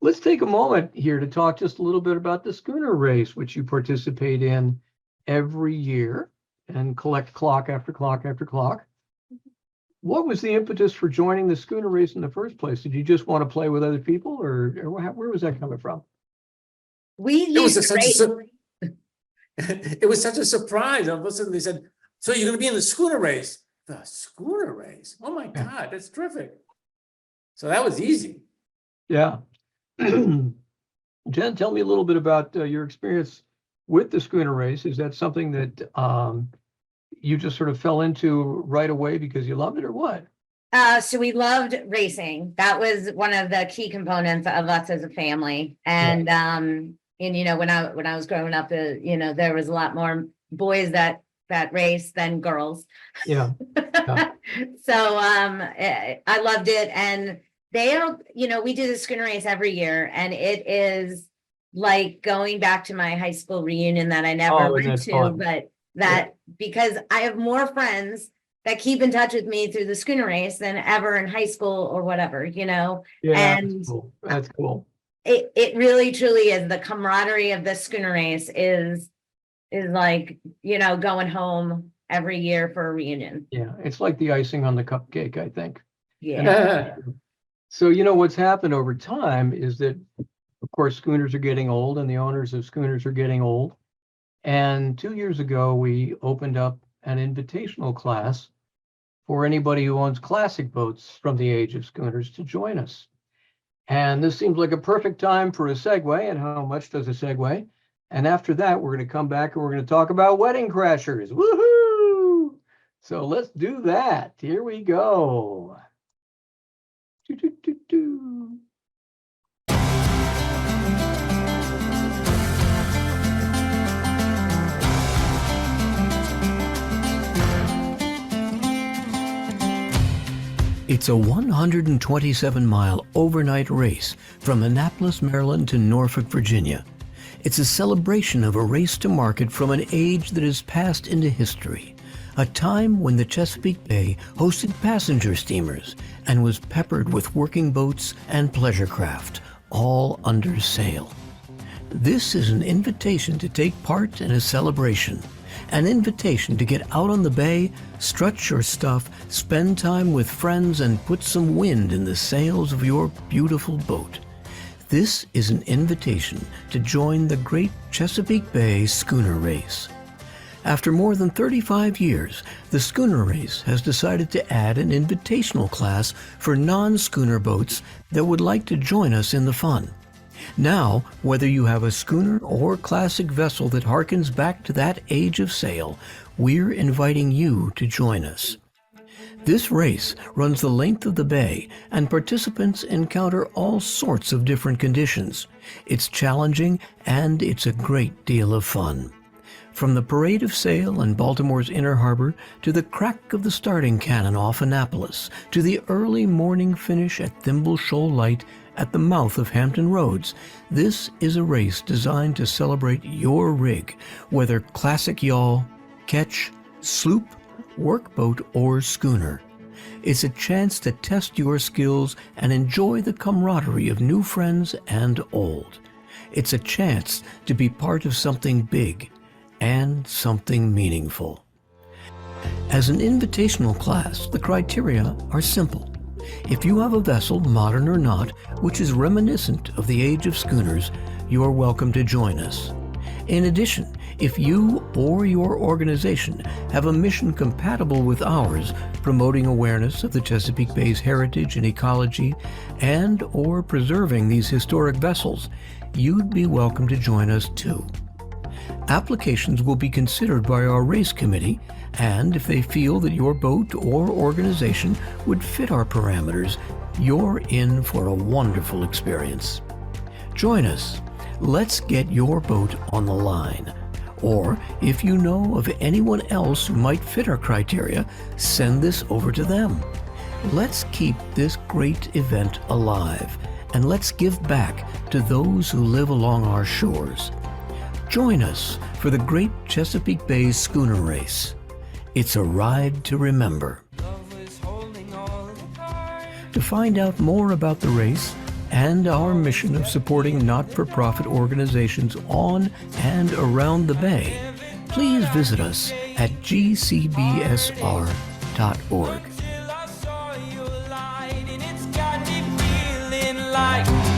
Let's take a moment here to talk just a little bit about the schooner race, which you participate in every year and collect clock after clock after clock. What was the impetus for joining the schooner race in the first place? Did you just want to play with other people, or where was that coming from? It was such a surprise. All of a sudden they said, "So you're going to be in the schooner race?" The schooner race? Oh my God, that's terrific! So that was easy. Yeah. Jen, tell me a little bit about your experience with the schooner race. Is that something that you just sort of fell into right away because you loved it, or what? So we loved racing. That was one of the key components of us as a family. And you know, when I was growing up, you know, there was a lot more boys that race than girls. Yeah. So I loved it. And they don't, you know, we do the schooner race every year, and it is like going back to my high school reunion that I never went to, fun. But that because I have more friends that keep in touch with me through the schooner race than ever in high school or whatever, you know. Yeah, and that's cool. It really truly is. The camaraderie of the schooner race is like, you know, going home every year for a reunion. Yeah, it's like the icing on the cupcake, I think. Yeah. So, you know, what's happened over time is that, of course, schooners are getting old and the owners of schooners are getting old. And 2 years ago, we opened up an invitational class for anybody who owns classic boats from the age of schooners to join us. And this seems like a perfect time for a segue. And how much does a segue? And after that, we're going to come back and we're going to talk about wedding crashers. Woohoo! So let's do that. Here we go. Do-do-do-do. It's a 127-mile overnight race from Annapolis, Maryland to Norfolk, Virginia. It's a celebration of a race to market from an age that has passed into history, a time when the Chesapeake Bay hosted passenger steamers and was peppered with working boats and pleasure craft, all under sail. This is an invitation to take part in a celebration, an invitation to get out on the bay, strut your stuff, spend time with friends, and put some wind in the sails of your beautiful boat. This is an invitation to join the Great Chesapeake Bay Schooner Race. After more than 35 years, the Schooner Race has decided to add an invitational class for non-schooner boats that would like to join us in the fun. Now, whether you have a schooner or classic vessel that harkens back to that age of sail, we're inviting you to join us. This race runs the length of the bay, and participants encounter all sorts of different conditions. It's challenging, and it's a great deal of fun. From the parade of sail in Baltimore's Inner Harbor, to the crack of the starting cannon off Annapolis, to the early morning finish at Thimble Shoal Light at the mouth of Hampton Roads, this is a race designed to celebrate your rig, whether classic yawl, ketch, sloop, workboat, or schooner. It's a chance to test your skills and enjoy the camaraderie of new friends and old. It's a chance to be part of something big and something meaningful. As an invitational class, the criteria are simple. If you have a vessel, modern or not, which is reminiscent of the age of schooners, you are welcome to join us. In addition, if you or your organization have a mission compatible with ours, promoting awareness of the Chesapeake Bay's heritage and ecology, and or preserving these historic vessels, you'd be welcome to join us too. Applications will be considered by our race committee, and if they feel that your boat or organization would fit our parameters, you're in for a wonderful experience. Join us. Let's get your boat on the line. Or if you know of anyone else who might fit our criteria, send this over to them. Let's keep this great event alive, and let's give back to those who live along our shores. Join us for the Great Chesapeake Bay Schooner Race. It's a ride to remember. To find out more about the race and our mission of supporting not-for-profit organizations on and around the Bay, please visit us at gcbsr.org.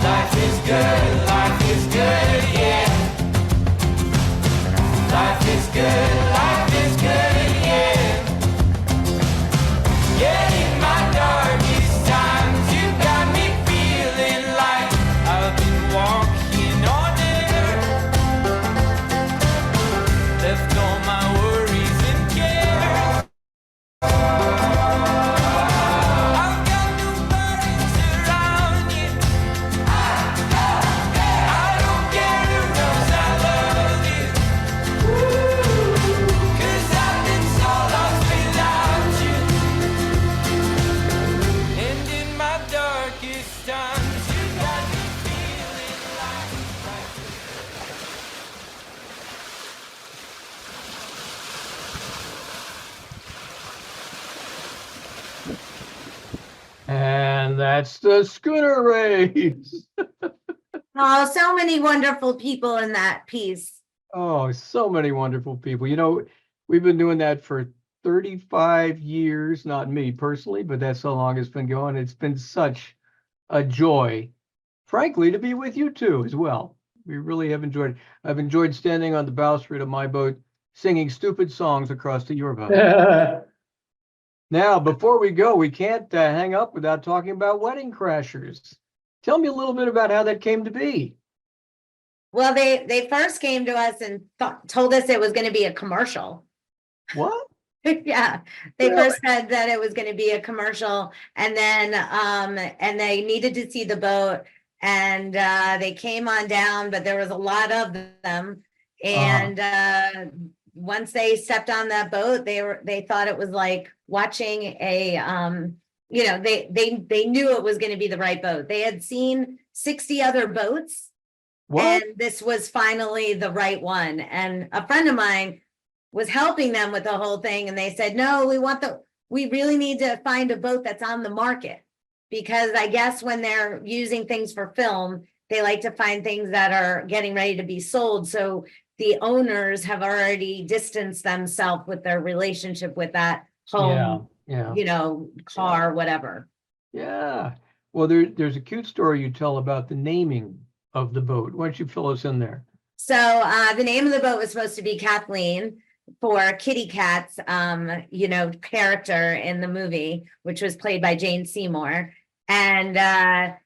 Life is good, yeah. Life is good, yeah. Yeah, in my darkest times, you got me feeling like I've been walking on air. And that's the schooner race. Oh, so many wonderful people in that piece. Oh, so many wonderful people. You know, we've been doing that for 35 years, not me personally, but that's how long it's been going. It's been such a joy, frankly, to be with you two as well. We really have enjoyed it. I've enjoyed standing on the bowsprit of my boat, singing stupid songs across to your boat. Now, before we go, we can't hang up without talking about Wedding Crashers. Tell me a little bit about how that came to be. Well, they first came to us and told us it was going to be a commercial. What? Yeah, they Really? first said that it was going to be a commercial, and then and they needed to see the boat, and they came on down, but there was a lot of them, and once they stepped on that boat, they thought it was like watching a you know, they knew it was going to be the right boat. They had seen 60 other boats. What? And this was finally the right one. And a friend of mine was helping them with the whole thing. And they said, no, we really need to find a boat that's on the market. Because I guess when they're using things for film, they like to find things that are getting ready to be sold. So the owners have already distanced themselves with their relationship with that home, you know, car, whatever. Yeah. Well, there's a cute story you tell about the naming of the boat. Why don't you fill us in there? So the name of the boat was supposed to be Kathleen for Kitty Cat's, you know, character in the movie, which was played by Jane Seymour. And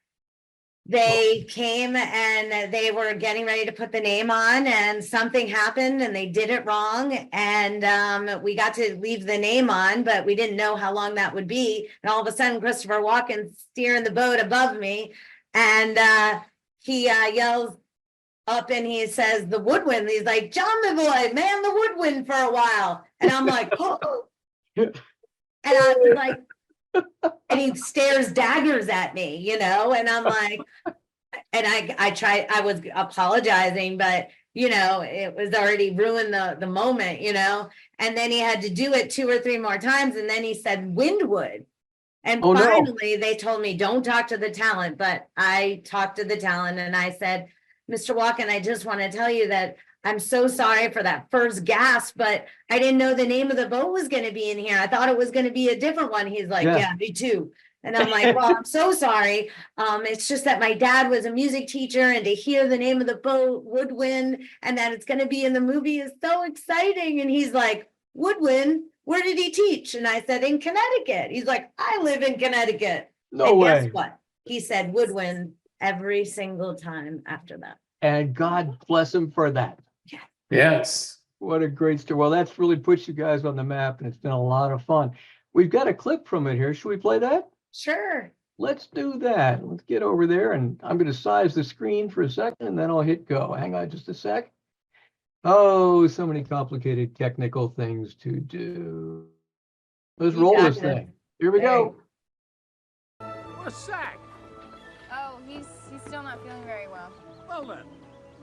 they came and they were getting ready to put the name on, and something happened and they did it wrong. And we got to leave the name on, but we didn't know how long that would be. And all of a sudden, Christopher Walken steering the boat above me, and he yells up and he says, the Woodwind. He's like, John, my boy, man the Woodwind for a while. And I'm like, oh. And I was like, and he stares daggers at me, you know, and I'm like, and I was apologizing, but you know, it was already ruined the moment, you know, and then he had to do it 2 or 3 more times. And then he said Windwood. And finally they told me, don't talk to the talent, but I talked to the talent and I said, Mr. Walken, I just want to tell you that I'm so sorry for that first gasp, but I didn't know the name of the boat was going to be in here. I thought it was going to be a different one. He's like, yeah, me too. And I'm like, well, I'm so sorry. It's just that my dad was a music teacher, and to hear the name of the boat, Woodwind, and that it's going to be in the movie is so exciting. And he's like, Woodwind, where did he teach? And I said, in Connecticut. He's like, I live in Connecticut. No way. Guess what? He said Woodwind every single time after that. And God bless him for that. Yes. What a great story. Well, that's really put you guys on the map, and it's been a lot of fun. We've got a clip from it here. Should we play that? Sure. Let's do that. Let's get over there, and I'm going to size the screen for a second, and then I'll hit go. Hang on just a sec. Oh, so many complicated technical things to do. Let's roll this thing. Here we go. Where's Sack? Oh, he's still not feeling very well. Well then,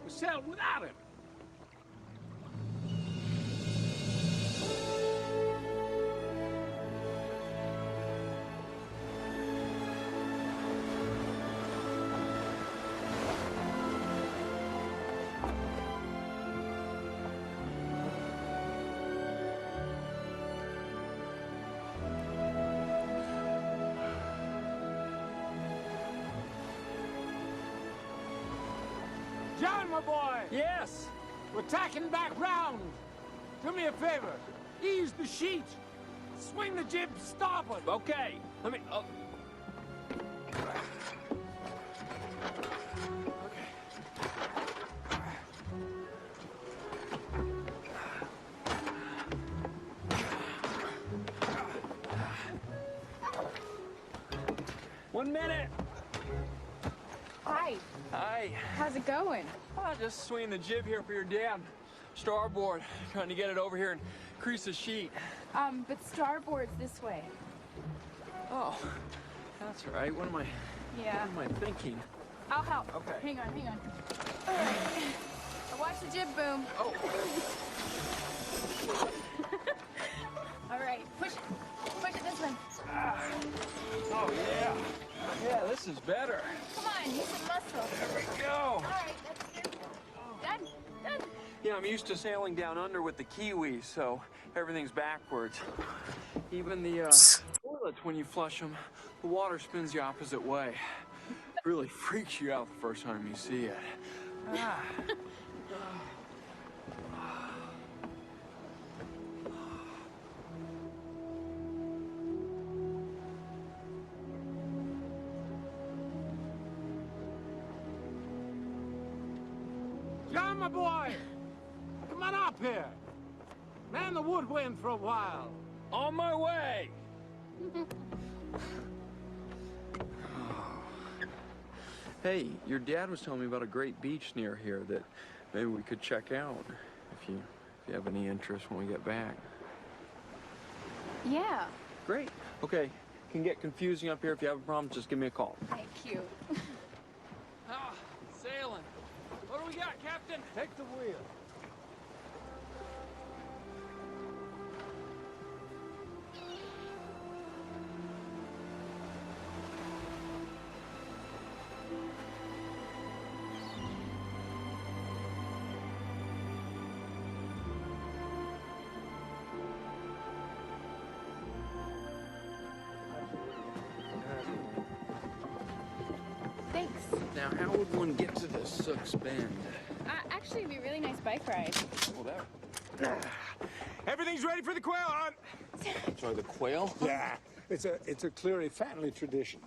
we sailed without him. John, my boy! Yes? We're tacking back round. Do me a favor. Ease the sheet. Swing the jib starboard. Okay. Let me... Oh. One minute. Hi. Hi. How's it going? Oh, just swinging the jib here for your dad. Starboard. Trying to get it over here and crease the sheet. But starboard's this way. Oh, that's right. What am I... Yeah. What am I thinking? I'll help. Okay. Hang on. All right. Watch the jib boom. Oh. All right. Push it this way. is better. Come on, use some muscle. There we go. All right, that's good. Done, done. Yeah, I'm used to sailing down under with the Kiwis, so everything's backwards. Even the toilets, when you flush them, the water spins the opposite way. Really freaks you out the first time you see it. Ah. John, my boy! Come on up here. Man the Woodwind for a while. On my way! Hey, your dad was telling me about a great beach near here that maybe we could check out if you have any interest when we get back. Yeah, Great. Okay, can get confusing up here. If you have a problem, just give me a call. thank you. Ah, sailing. What do we got, Captain? Take the wheel. Thanks. Now, how would one get to the Sook's Bend? Actually, it'd be a really nice bike ride. Well, that... Everything's ready for the quail hunt. Sorry, the quail? Yeah, it's a Cleary family tradition.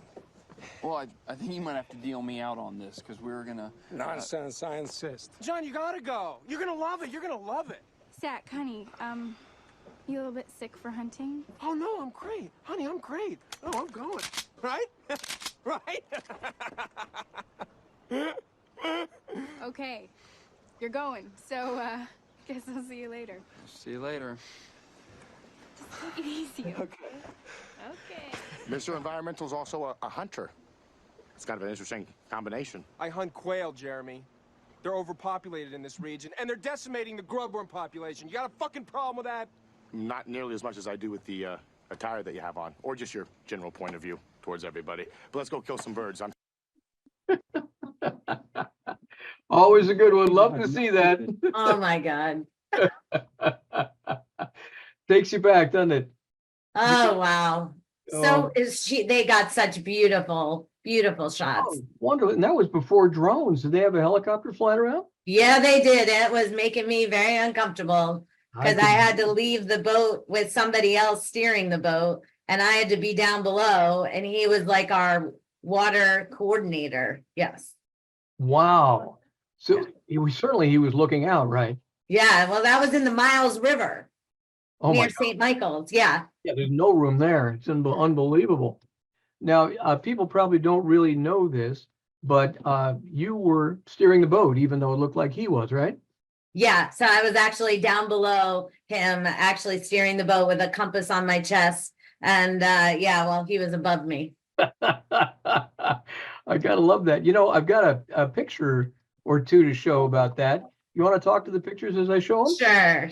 Well, I think you might have to deal me out on this, because we were gonna... Nonsense, I insist. John, you gotta go. You're gonna love it. You're gonna love it. Zach, honey, you a little bit sick for hunting? Oh, no, I'm great. Honey, I'm great. Oh, I'm going. Right? Right? Okay, you're going, so, guess I'll see you later. See you later. Just take it easy, okay? Okay. Mr. Environmental's also a hunter. It's kind of an interesting combination. I hunt quail, Jeremy. They're overpopulated in this region, and they're decimating the grubworm population. You got a fucking problem with that? Not nearly as much as I do with the attire that you have on, or just your general point of view towards everybody. But let's go kill some birds. Always a good one. Love to see that. Oh my God. Takes you back, doesn't it? Oh, wow. So they got such beautiful, beautiful shots. Oh, wonderful. And that was before drones. Did they have a helicopter flying around? Yeah, they did. It was making me very uncomfortable because I had to leave the boat with somebody else steering the boat, and I had to be down below, and he was like our water coordinator. Yes. Wow. So he was looking out, right? Yeah, well, that was in the Miles River near St. Michael's. Yeah. Yeah, there's no room there. It's unbelievable. Now, people probably don't really know this, but you were steering the boat, even though it looked like he was, right? Yeah, so I was actually down below him, actually steering the boat with a compass on my chest. And yeah, well, he was above me. I gotta love that. You know, I've got a picture or two to show about that. You want to talk to the pictures as I show them?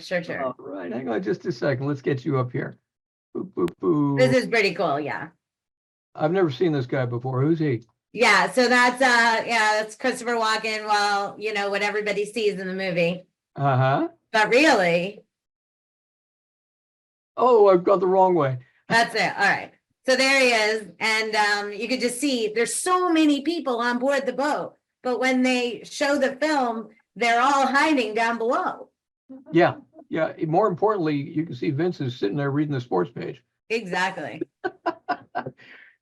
Sure. All right, hang on just a second. Let's get you up here. Boop, boop, boop. This is pretty cool, yeah. I've never seen this guy before. Who's he? Yeah, so that's Christopher Walken. Well, you know what everybody sees in the movie. Uh-huh. But really. Oh, I've got the wrong way. That's it. All right. So there he is. And you could just see there's so many people on board the boat. But when they show the film, they're all hiding down below. Yeah. More importantly, you can see Vince is sitting there reading the sports page. Exactly.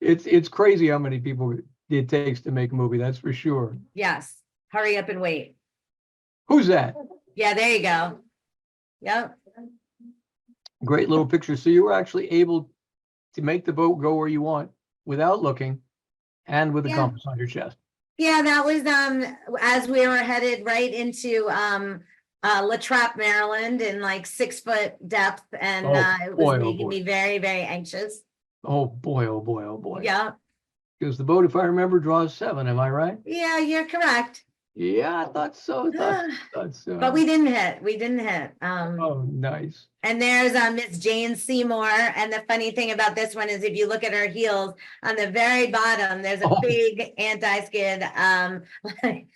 It's crazy how many people it takes to make a movie. That's for sure. Yes. Hurry up and wait. Who's that? Yeah, there you go. Yep. Great little picture. So you were actually able to make the boat go where you want without looking and with a compass on your chest. Yeah, that was as we were headed right into La Trappe, Maryland, in like 6 foot depth, and it was making me very, very anxious. Oh boy. Yeah. Because the boat, if I remember, draws 7. Am I right? Yeah, you're correct. Yeah, I thought so. Thought so. But we didn't hit. We didn't hit. Oh, nice. And there's Miss Jane Seymour. And the funny thing about this one is if you look at her heels on the very bottom, there's a big anti-skid,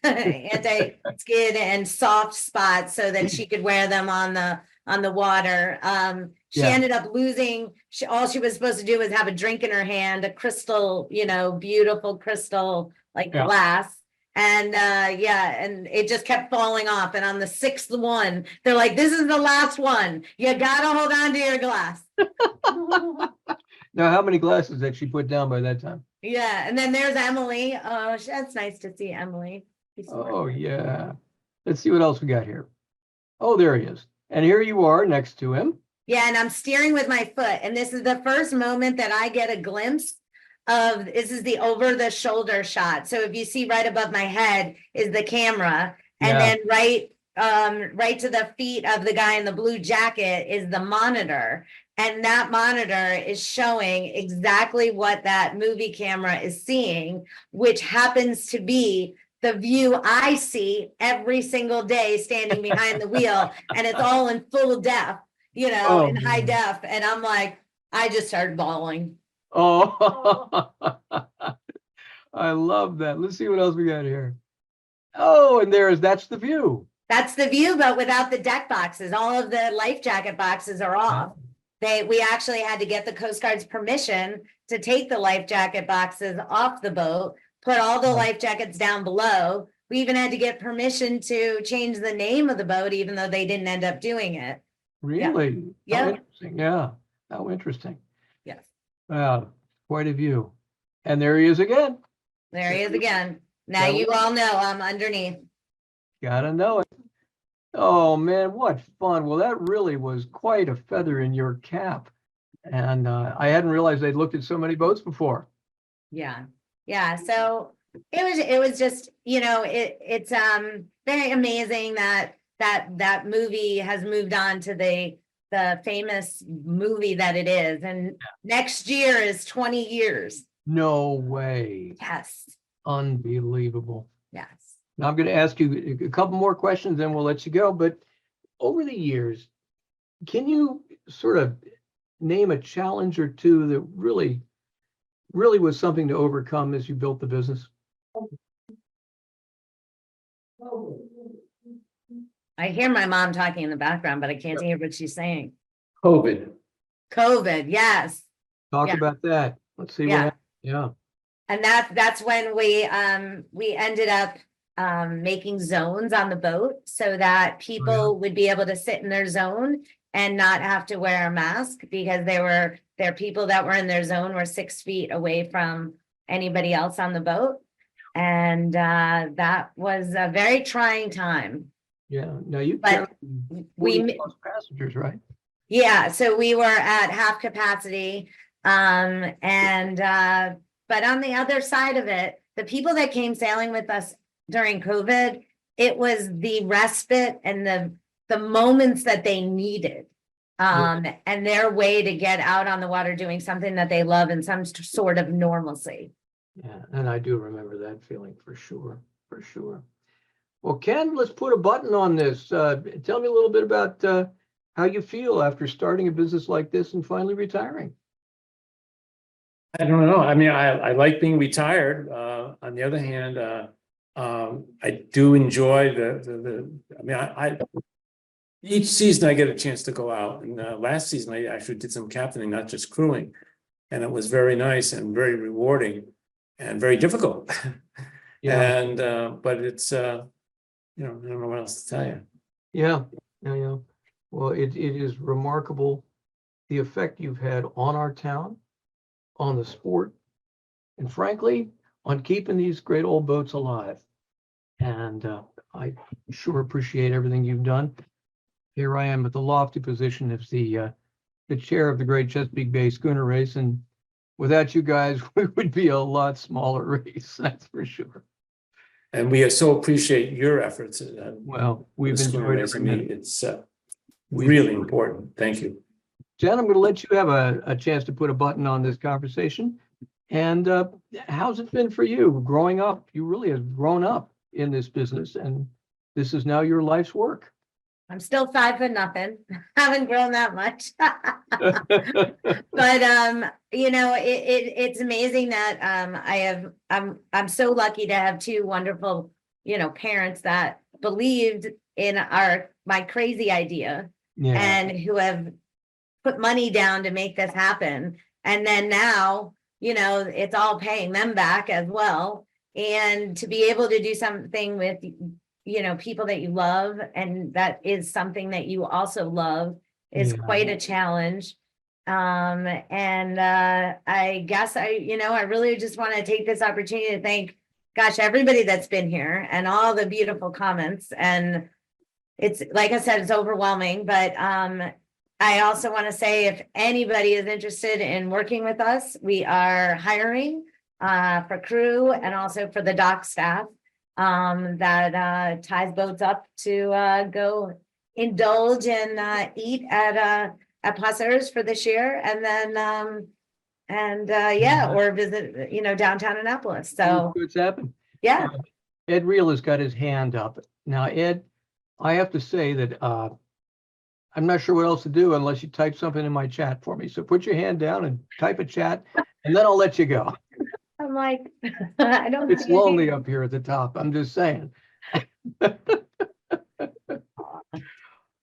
anti-skid and soft spot so that she could wear them on the water. She ended up losing, all she was supposed to do was have a drink in her hand, a crystal, beautiful crystal like glass. And and it just kept falling off. And on the sixth one, they're like, this is the last one. You gotta hold on to your glass. Now, how many glasses had she put down by that time? Yeah, and then there's Emily. Oh, that's nice to see Emily. Oh, yeah. Let's see what else we got here. Oh, there he is. And here you are next to him. Yeah, and I'm steering with my foot. And this is the first moment that I get a glimpse of, this is the over the shoulder shot. So if you see right above my head is the camera, and then right to the feet of the guy in the blue jacket is the monitor. And that monitor is showing exactly what that movie camera is seeing, which happens to be the view I see every single day standing behind the wheel. And it's all in full def, in high def. And I'm like, I just started bawling. Oh, I love that. Let's see what else we got here. Oh, and that's the view. That's the view, but without the deck boxes. All of the life jacket boxes are off. We actually had to get the Coast Guard's permission to take the life jacket boxes off the boat, put all the life jackets down below. We even had to get permission to change the name of the boat, even though they didn't end up doing it. Really? Yeah. How interesting. Yeah. How interesting. Yes. Wow. Quite a view. And there he is again. There he is again. Now you all know I'm underneath. Gotta know it. Oh man, what fun. Well, that really was quite a feather in your cap. And I hadn't realized they'd looked at so many boats before. Yeah. Yeah. So it was just, it's very amazing that movie has moved on to the famous movie that it is. And next year is 20 years. No way. Yes. Unbelievable. Yes. Now I'm going to ask you a couple more questions, then we'll let you go. But over the years, can you sort of name a challenge or two that really was something to overcome as you built the business? I hear my mom talking in the background, but I can't hear what she's saying. COVID. Yes. Talk about that. Let's see what happened. Yeah. And that's when we ended up making zones on the boat so that people would be able to sit in their zone and not have to wear a mask, because there are people that were in their zone were 6 feet away from anybody else on the boat. And that was a very trying time. Yeah. Now we lost passengers, right? Yeah. So we were at half capacity. But on the other side of it, the people that came sailing with us during COVID, it was the respite and the moments that they needed. And their way to get out on the water doing something that they love in some sort of normalcy. Yeah, and I do remember that feeling for sure. Well, Ken, let's put a button on this. Tell me a little bit about how you feel after starting a business like this and finally retiring. I don't know. I mean, I like being retired. On the other hand, I do enjoy each season I get a chance to go out. And last season I actually did some captaining, not just crewing. And it was very nice and very rewarding and very difficult. And but it's I don't know what else to tell you. Yeah. Well, it is remarkable the effect you've had on our town, on the sport, and frankly, on keeping these great old boats alive. And I sure appreciate everything you've done. Here I am at the lofty position as the chair of the Great Chesapeake Bay Schooner Race, and without you guys, we would be a lot smaller race. That's for sure. And we so appreciate your efforts. Well, we've enjoyed it. It's really important. Thank you. Jen, I'm going to let you have a chance to put a button on this conversation. And how's it been for you growing up? You really have grown up. in this business, and this is now your life's work. I'm still 5'0". Haven't grown that much. But it's amazing that I'm so lucky to have two wonderful, parents that believed in my crazy idea and who have put money down to make this happen. And then now, it's all paying them back as well. And to be able to do something with people that you love, and that is something that you also love, is quite a challenge. I guess I really just want to take this opportunity to thank, everybody that's been here and all the beautiful comments. And it's, like I said, it's overwhelming, but I also want to say, if anybody is interested in working with us, we are hiring for crew and also for the dock staff that ties boats up to go indulge and eat at Passers for this year, and then or visit downtown Annapolis. So What's happened? Yeah. Ed Reel has got his hand up now. Ed, I have to say that I'm not sure what else to do unless you type something in my chat for me. So put your hand down and type a chat, and then I'll let you go. I'm like, I don't. It's lonely up here at the top. I'm just saying.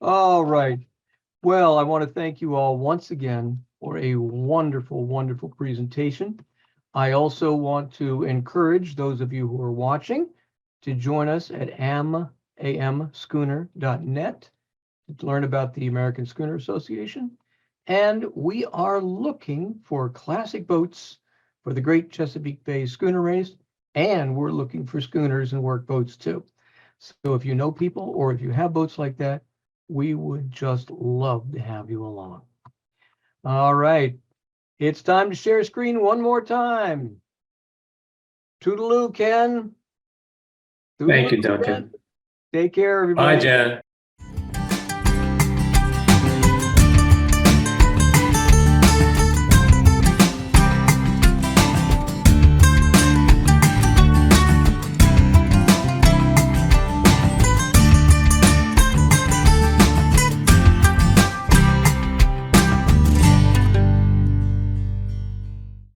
All right. Well, I want to thank you all once again for a wonderful, wonderful presentation. I also want to encourage those of you who are watching to join us at amschooner.net to learn about the American Schooner Association. And we are looking for classic boats for the Great Chesapeake Bay Schooner Race, and we're looking for schooners and work boats too. So if you know people or if you have boats like that, we would just love to have you along. All right, it's time to share screen one more time. Toodaloo, Ken. Thank you, Duncan. Ken. Take care, everybody. Bye, Jen.